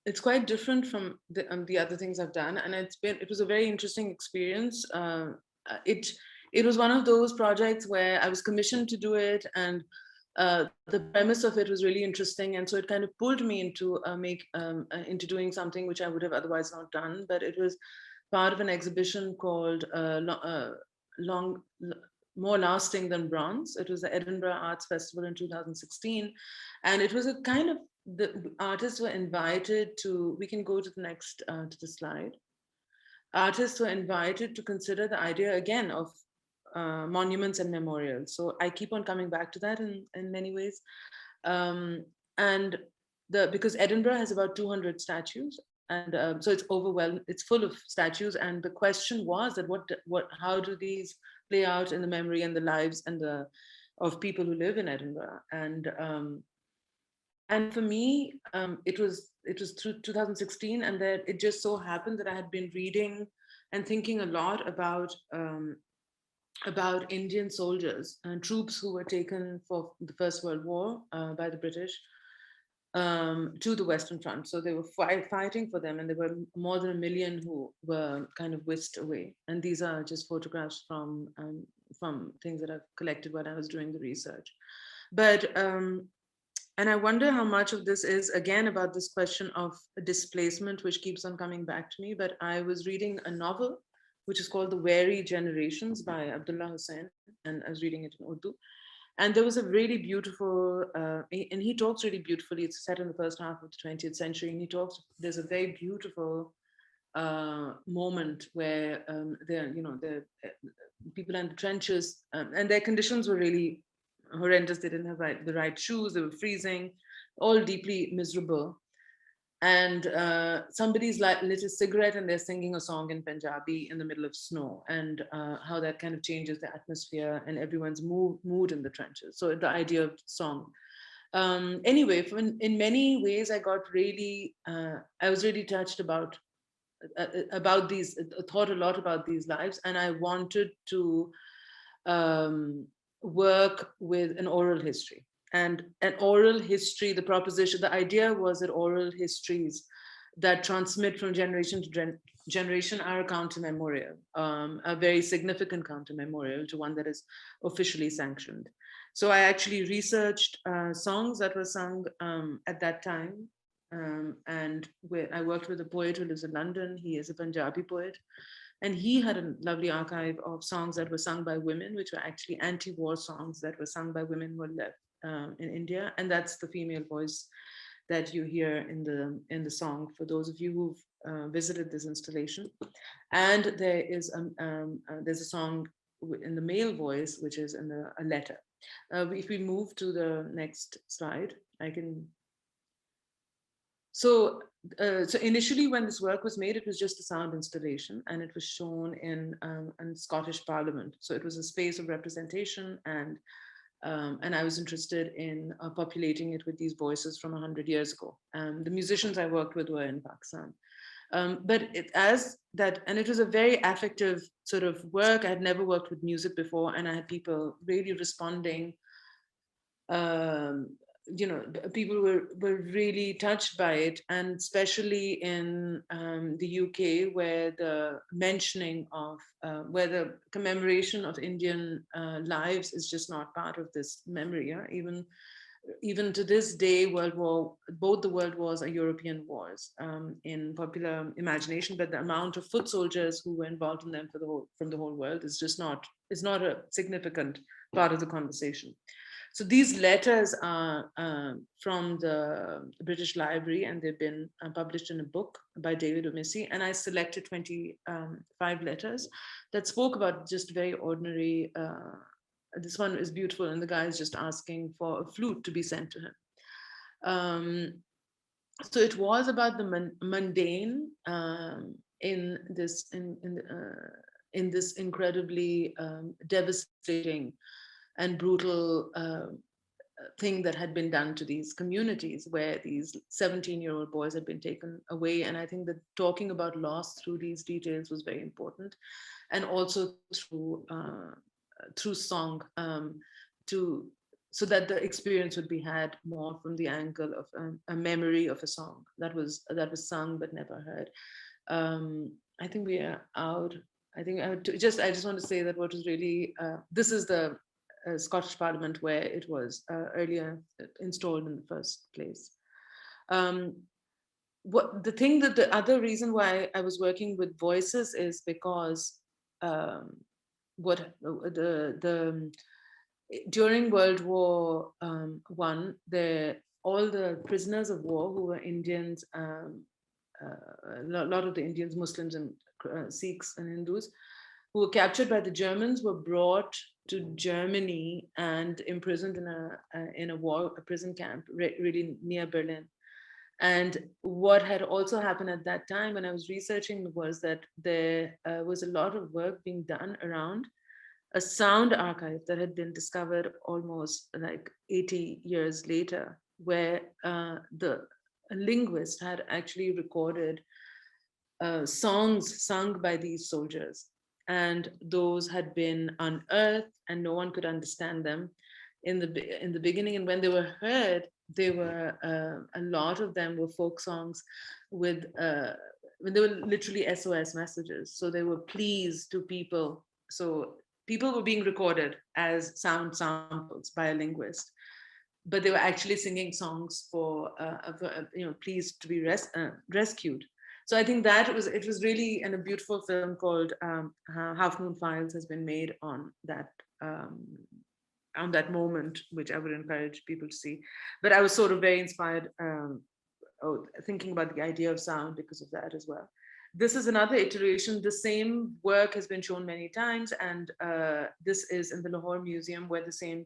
it's quite different from the other things I've done, and it was a very interesting experience. It was one of those projects where I was commissioned to do it, and the premise of it was really interesting, and so it kind of pulled me into into doing something which I would have otherwise not done. But it was part of an exhibition called More Lasting Than Bronze. It was the Edinburgh Arts Festival in 2016, and it was a kind of, the artists were invited to, we can go to the next to the slide. Artists were invited to consider the idea again of monuments and memorials. So I keep on coming back to that in many ways. And because Edinburgh has about 200 statues, and so it's overwhelmed, it's full of statues. And the question was that how do these play out in the memory and the lives and of people who live in Edinburgh? And for me, it was through 2016, and that it just so happened that I had been reading and thinking a lot about Indian soldiers and troops who were taken for the First World War by the British to the Western Front. So they were fighting for them, and there were more than 1 million who were kind of whisked away. And these are just photographs from things that I've collected while I was doing the research. But and I wonder how much of this is, again, about this question of displacement, which keeps on coming back to me. But I was reading a novel, which is called The Weary Generations by Abdullah Hussain, and I was reading it in Urdu. And there was a really beautiful, and he talks really beautifully, it's set in the first half of the 20th century, and there's a very beautiful moment where the people in the trenches, and their conditions were really horrendous. They didn't have the right shoes, they were freezing, all deeply miserable. and somebody's lit a cigarette and they're singing a song in Punjabi in the middle of snow, and how that kind of changes the atmosphere and everyone's mood in the trenches. So the idea of song. Anyway, in many ways, I got really, I was really touched about these, thought a lot about these lives, and I wanted to work with an oral history. And an oral history, the proposition, the idea was that oral histories that transmit from generation to generation are a counter-memorial, a very significant counter-memorial to one that is officially sanctioned. So I actually researched songs that were sung at that time. And I worked with a poet who lives in London. He is a Punjabi poet. And he had a lovely archive of songs that were sung by women, which were actually anti-war songs that were sung by women who were left in India. And that's the female voice that you hear in the song, for those of you who've visited this installation. And there is there's a song in the male voice, which is in a letter. If we move to the next slide, I can. So initially, when this work was made, it was just a sound installation, and it was shown in Scottish Parliament. So it was a space of representation, and I was interested in populating it with these voices from 100 years ago. The musicians I worked with were in Pakistan. But it was a very affective sort of work. I had never worked with music before, and I had people really responding. People were really touched by it, and especially in the UK, where the mentioning of, where the commemoration of Indian lives is just not part of this memory. Yeah? Even to this day, both the world wars are European wars in popular imagination, but the amount of foot soldiers who were involved in them from the whole world is just not a significant part of the conversation. So these letters are from the British Library, and they've been published in a book by David O'Missy. And I selected 25 letters that spoke about just very ordinary. This one is beautiful, and the guy is just asking for a flute to be sent to him. So it was about the mundane in this incredibly devastating and brutal thing that had been done to these communities, where these 17-year-old boys had been taken away. And I think that talking about loss through these details was very important, and also through song, so that the experience would be had more from the angle of a memory of a song that was sung but never heard. I think we are out. I think I just want to say that what was really this is the Scottish Parliament where it was earlier installed in the first place. The other reason why I was working with voices is because during World War I, all the prisoners of war who were Indians, a lot of the Indians, Muslims and Sikhs and Hindus, who were captured by the Germans, were brought to Germany and imprisoned in a prison camp really near Berlin. And what had also happened at that time when I was researching was that there was a lot of work being done around a sound archive that had been discovered almost like 80 years later, where a linguist had actually recorded songs sung by these soldiers. And those had been unearthed, and no one could understand them in the beginning. And when they were heard, they were a lot of them were folk songs with they were literally SOS messages. So they were pleas to people. So people were being recorded as sound samples by a linguist, but they were actually singing songs for pleas to be rescued. So I think that it was really, and a beautiful film called Half Moon Files has been made on that moment, which I would encourage people to see. But I was sort of very inspired thinking about the idea of sound because of that as well. This is another iteration. The same work has been shown many times, and this is in the Lahore Museum, where the same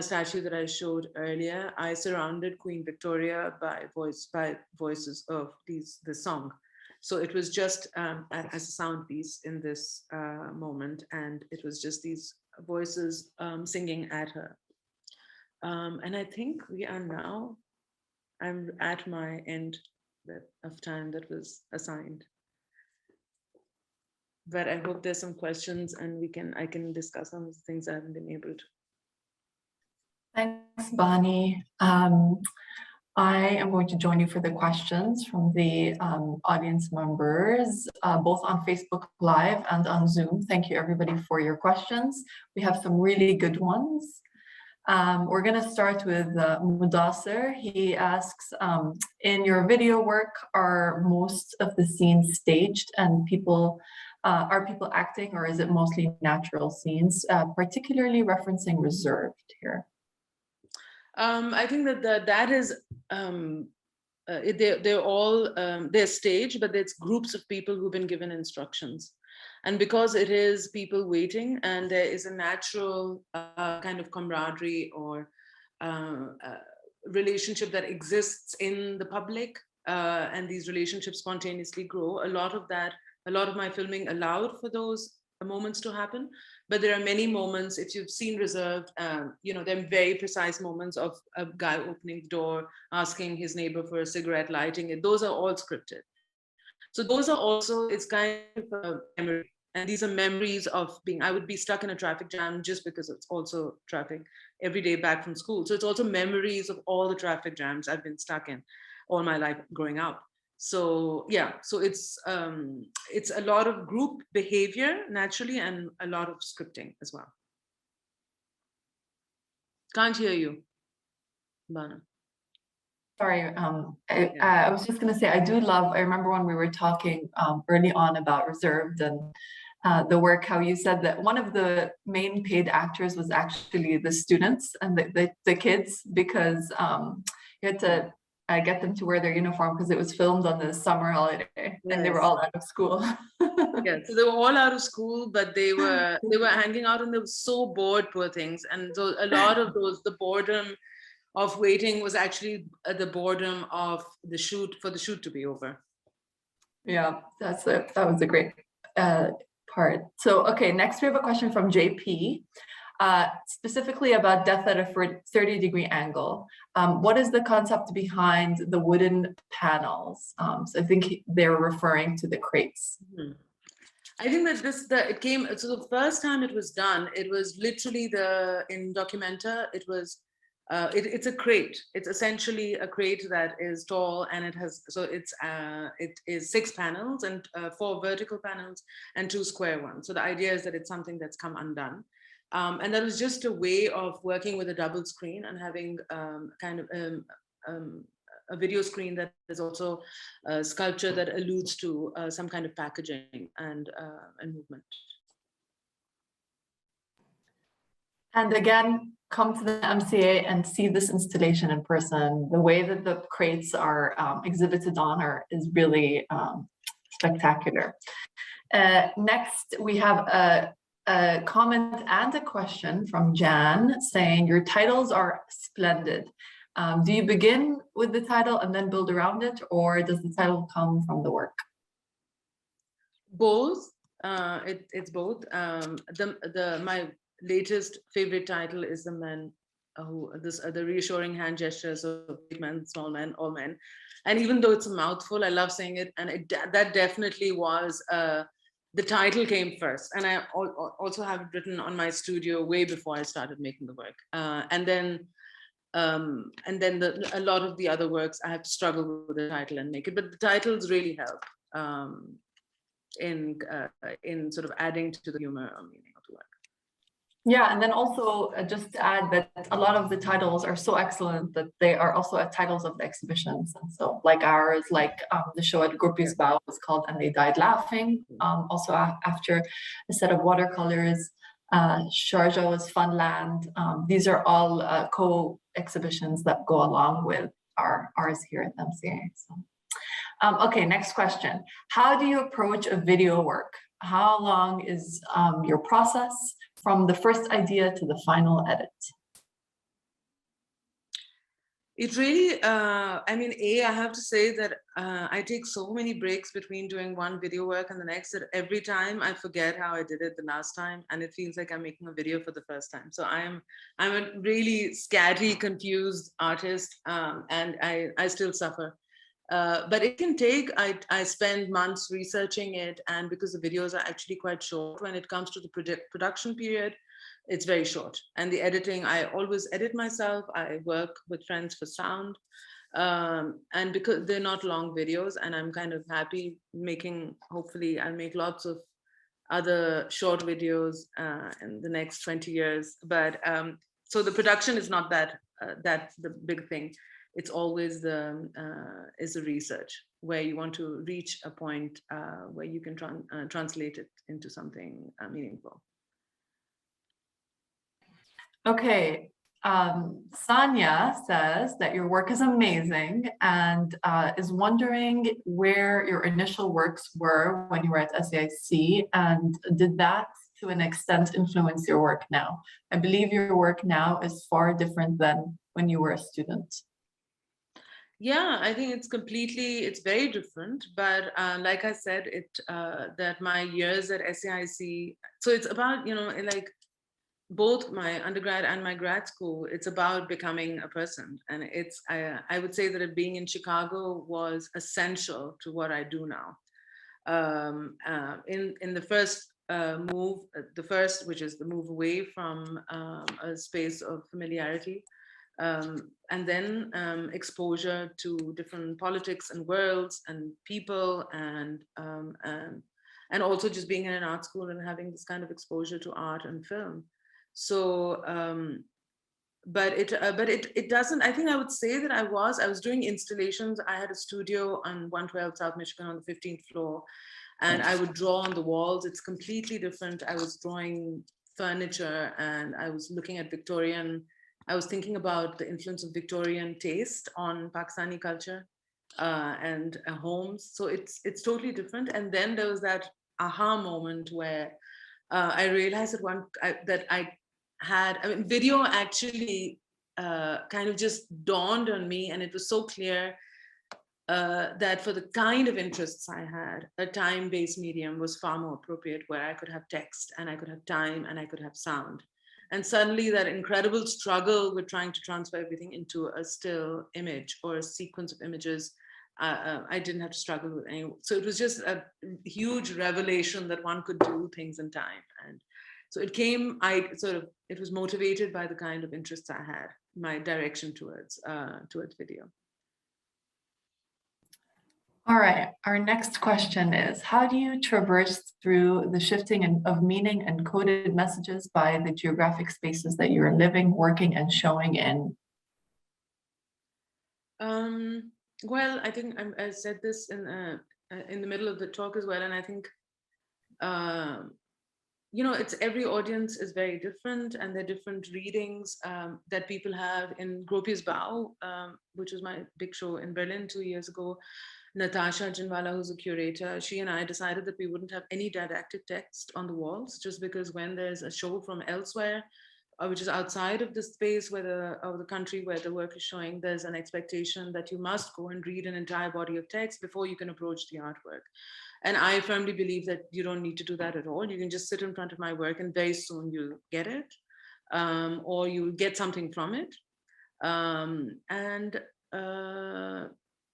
statue that I showed earlier, I surrounded Queen Victoria by voices of the song. So it was just as a sound piece in this moment, and it was just these voices singing at her. And I think I'm at my end of time that was assigned. But I hope there's some questions and I can discuss some of the things I haven't been able to. Thanks, Bani. I am going to join you for the questions from the audience members, both on Facebook Live and on Zoom. Thank you, everybody, for your questions. We have some really good ones. We're going to start with Mudassir. He asks, in your video work, are most of the scenes staged and are people acting, or is it mostly natural scenes, particularly referencing reserved here? I think that is they're all they're staged, but it's groups of people who've been given instructions, and because it is people waiting, and there is a natural kind of camaraderie or relationship that exists in the public, and these relationships spontaneously grow. A lot of my filming allowed for those moments to happen, but there are many moments, if you've seen Reserved, there are very precise moments of a guy opening the door, asking his neighbor for a cigarette, lighting it. Those are all scripted. So those are also, it's kind of a memory. And these are memories of I would be stuck in a traffic jam just because it's also traffic every day back from school. So it's also memories of all the traffic jams I've been stuck in all my life growing up. So yeah, so it's a lot of group behavior naturally, and a lot of scripting as well. Can't hear you, Bana. Sorry, I was just going to say, I remember when we were talking early on about Reserved and the work, how you said that one of the main paid actors was actually the students and the kids, because you had to get them to wear their uniform because it was filmed on the summer holiday. Yes. And they were all out of school. Yeah, so they were all out of school, but they were hanging out and they were so bored, poor things. And so a lot of the boredom of waiting was actually the boredom of the shoot to be over. Yeah, that was a great part. So, okay, next we have a question from JP. Specifically about death at a 30-degree angle. What is the concept behind the wooden panels? So I think they're referring to the crates. Mm-hmm. I think that so the first time it was done, it was literally in Documenta, it was, it's a crate. It's essentially a crate that is tall, and it is 6 panels, and 4 vertical panels and 2 square ones. So the idea is that it's something that's come undone. And that was just a way of working with a double screen and having kind of a video screen that is also a sculpture that alludes to some kind of packaging and movement. And again, come to the MCA and see this installation in person. The way that the crates are exhibited on is really spectacular. Next, we have a comment and a question from Jan saying, your titles are splendid. Do you begin with the title and then build around it, or does the title come from the work? Both. It's both. My latest favorite title is The Men the reassuring hand gestures of big men, small men, all men. And even though it's a mouthful, I love saying it. And that definitely was, the title came first. And I also have it written on my studio way before I started making the work. And then a lot of the other works, I have to struggle with the title and make it. But the titles really help in sort of adding to the humor or meaning of the work. Yeah, and then also just to add that a lot of the titles are so excellent that they are also titles of the exhibitions. And so like ours, like the show at Groupie's Bow was called And They Died Laughing. Also after a set of watercolors, Sharjah was Funland. These are all co-exhibitions that go along with ours here at MCA. So. Okay, next question. How do you approach a video work? How long is your process from the first idea to the final edit? It really, I mean, I have to say that I take so many breaks between doing one video work and the next that every time I forget how I did it the last time, and it feels like I'm making a video for the first time. So I'm a really scatty, confused artist, and I still suffer. But it can take, I spend months researching it, and because the videos are actually quite short, when it comes to the production period, it's very short. And the editing, I always edit myself. I work with friends for sound. And because they're not long videos, and I'm kind of happy making, hopefully I'll make lots of other short videos in the next 20 years. But so the production is not that, that's the big thing. It's always is the research where you want to reach a point where you can translate it into something meaningful. Okay, Sanya says that your work is amazing and is wondering where your initial works were when you were at SAIC, and did that to an extent influence your work now? I believe your work now is far different than when you were a student. Yeah, I think it's very different. But like I said, that my years at SAIC, so it's about, like, both my undergrad and my grad school, it's about becoming a person. And I would say that being in Chicago was essential to what I do now. In the first move, which is the move away from a space of familiarity, and then exposure to different politics and worlds and people, and also just being in an art school and having this kind of exposure to art and film. So, but it doesn't, I think I would say that I was doing installations. I had a studio on 112 South Michigan on the 15th floor, and I would draw on the walls. It's completely different. I was drawing furniture, and I was looking at I was thinking about the influence of Victorian taste on Pakistani culture and homes. So it's totally different. And then there was that aha moment where I realized that video actually kind of just dawned on me, and it was so clear that for the kind of interests I had, a time-based medium was far more appropriate, where I could have text and I could have time and I could have sound. And suddenly that incredible struggle with trying to transfer everything into a still image or a sequence of images, I didn't have to struggle with any. So it was just a huge revelation that one could do things in time. And so it was motivated by the kind of interests I had, my direction towards video. All right, our next question is, how do you traverse through the shifting of meaning and coded messages by the geographic spaces that you're living, working, and showing in? Well, I think I said this in the middle of the talk as well, and I think it's every audience is very different, and there are different readings that people have. In Gropius Bau, which was my big show in Berlin 2 years ago, Natasha Jinwala, who's a curator, she and I decided that we wouldn't have any didactic text on the walls, just because when there's a show from elsewhere, which is outside of the space of the country where the work is showing, there's an expectation that you must go and read an entire body of text before you can approach the artwork. And I firmly believe that you don't need to do that at all. You can just sit in front of my work and very soon you'll get it, or you'll get something from it.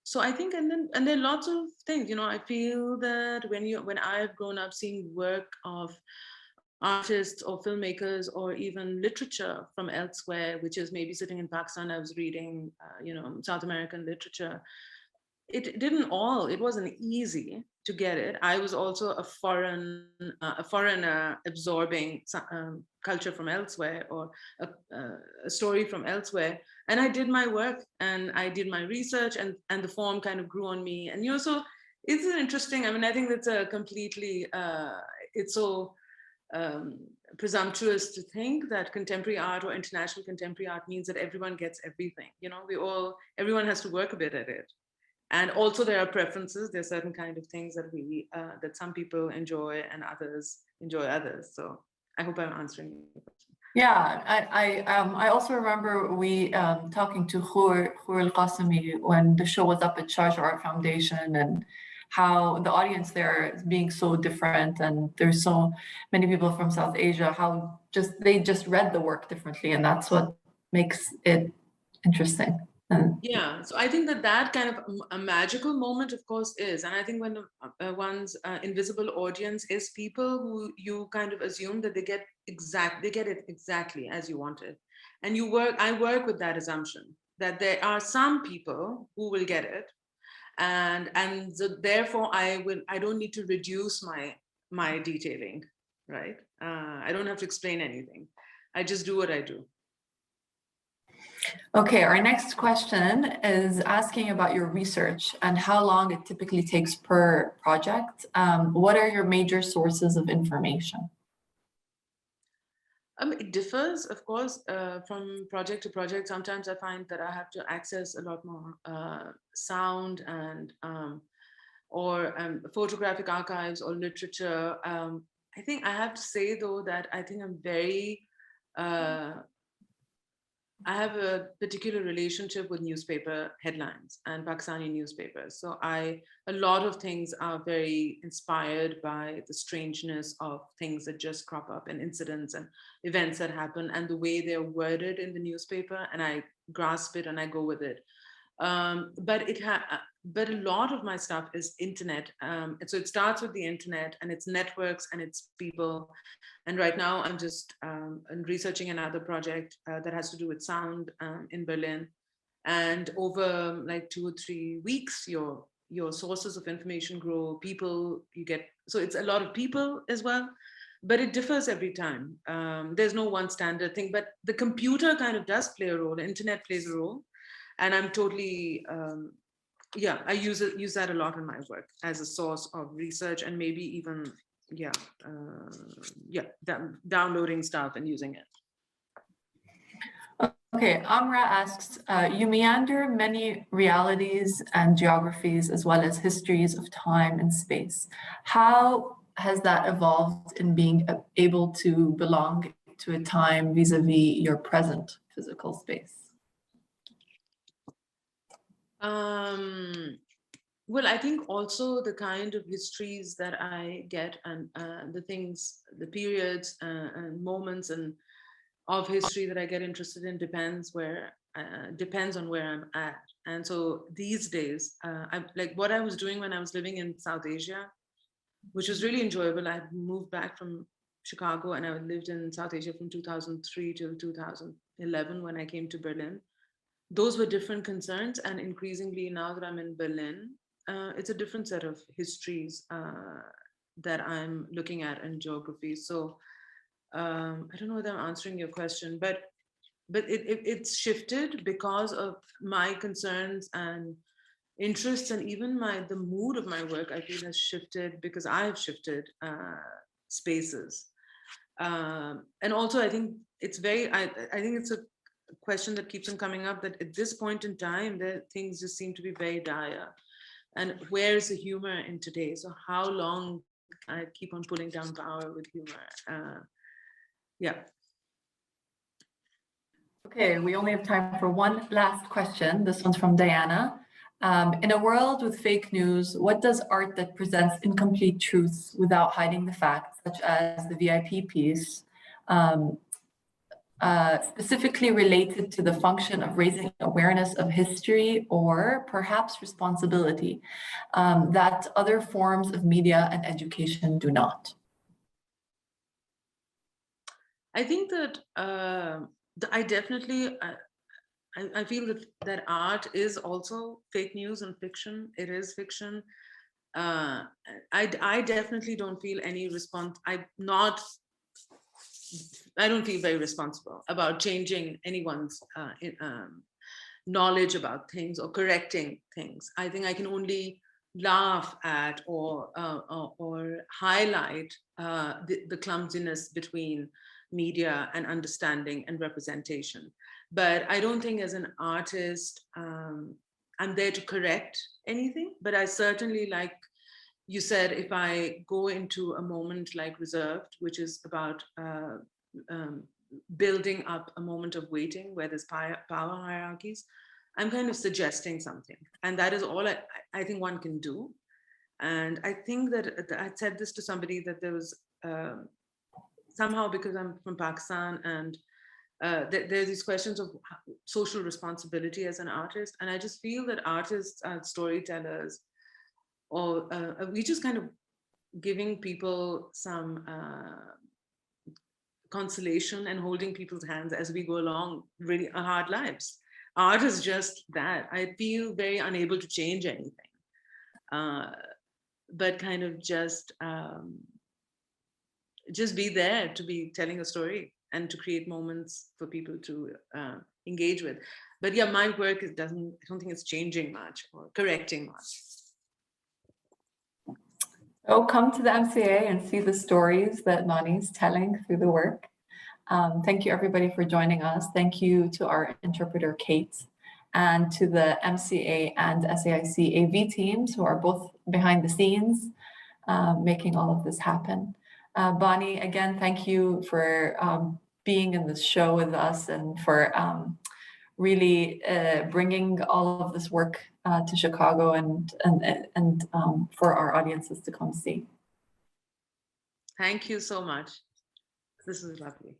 So I think, and there are lots of things, I feel that when I've grown up seeing work of artists or filmmakers or even literature from elsewhere, which is maybe sitting in Pakistan, I was reading, South American literature. It wasn't easy to get it. I was also a foreigner absorbing culture from elsewhere, or a story from elsewhere. And I did my work and I did my research, and the form kind of grew on me. And, so it's interesting. I mean, I think that's a completely, it's so presumptuous to think that contemporary art or international contemporary art means that everyone gets everything. Everyone has to work a bit at it. And also there are preferences. There are certain kind of things that that some people enjoy and others enjoy others. So I hope I'm answering your question. Yeah, I also remember we talking to Khur Al-Qasimi when the show was up at Charge Art Foundation, and how the audience there is being so different, and there's so many people from South Asia, how they just read the work differently, and that's what makes it interesting. And yeah, so I think that kind of a magical moment, of course, is, and I think when one's invisible audience is people who you kind of assume that they get it exactly as you want it, and I work with that assumption that there are some people who will get it, and so therefore I don't need to reduce my detailing, right? I don't have to explain anything. I just do what I do. okay, our next question is asking about your research and how long it typically takes per project. What are your major sources of information? It differs, of course, from project to project. Sometimes I find that I have to access a lot more sound and or photographic archives or literature. I think I have to say, though, that I think I'm very I have a particular relationship with newspaper headlines and Pakistani newspapers. So a lot of things are very inspired by the strangeness of things that just crop up and incidents and events that happen and the way they're worded in the newspaper, and I grasp it and I go with it. But a lot of my stuff is internet. And so it starts with the internet and its networks and its people. And right now I'm just researching another project that has to do with sound in Berlin. And over like 2 or 3 weeks, your sources of information grow, people you get. So it's a lot of people as well, but it differs every time. There's no one standard thing, but the computer kind of does play a role. The internet plays a role. And I'm totally, I use that a lot in my work as a source of research and maybe even, downloading stuff and using it. Okay, Amra asks, you meander many realities and geographies as well as histories of time and space. How has that evolved in being able to belong to a time vis-a-vis your present physical space? Well, I think also the kind of histories that I get and the things, the periods and moments and of history that I get interested in depends on where I'm at. And so these days, I'm like what I was doing when I was living in South Asia, which was really enjoyable. I moved back from Chicago and I lived in South Asia from 2003 till 2011 when I came to Berlin. Those were different concerns, and increasingly now that I'm in Berlin, it's a different set of histories that I'm looking at in geography. So I don't know whether I'm answering your question, but it's shifted because of my concerns and interests, and even the mood of my work I feel has shifted because I've shifted spaces. And also I think it's I think it's a question that keeps on coming up, that at this point in time things just seem to be very dire, and where's the humor in today? So how long I keep on pulling down power with humor? Okay, we only have time for one last question. This one's from Diana. In a world with fake news, what does art that presents incomplete truths without hiding the facts, such as the VIP piece, specifically related to the function of raising awareness of history or perhaps responsibility that other forms of media and education do not? I think that I definitely, I feel that art is also fake news and fiction. It is fiction. I definitely don't feel any I don't feel very responsible about changing anyone's knowledge about things or correcting things. I think I can only laugh at or highlight the clumsiness between media and understanding and representation. But I don't think as an artist, I'm there to correct anything, but I certainly like you said if I go into a moment like Reserved, which is about building up a moment of waiting where there's power hierarchies, I'm kind of suggesting something. And that is all I think one can do. And I think that I said this to somebody, that there was somehow, because I'm from Pakistan, and there's these questions of social responsibility as an artist. And I just feel that artists are storytellers, or we just kind of giving people some consolation and holding people's hands as we go along really hard lives. Art is just that. I feel very unable to change anything, but kind of just be there to be telling a story and to create moments for people to engage with. But yeah, my work I don't think it's changing much or correcting much. So come to the MCA and see the stories that Bani's telling through the work. Thank you everybody for joining us. Thank you to our interpreter, Kate, and to the MCA and SAIC AV teams who are both behind the scenes, making all of this happen. Bani, again, thank you for being in this show with us and for really bringing all of this work to Chicago and for our audiences to come see. Thank you so much. This is lovely.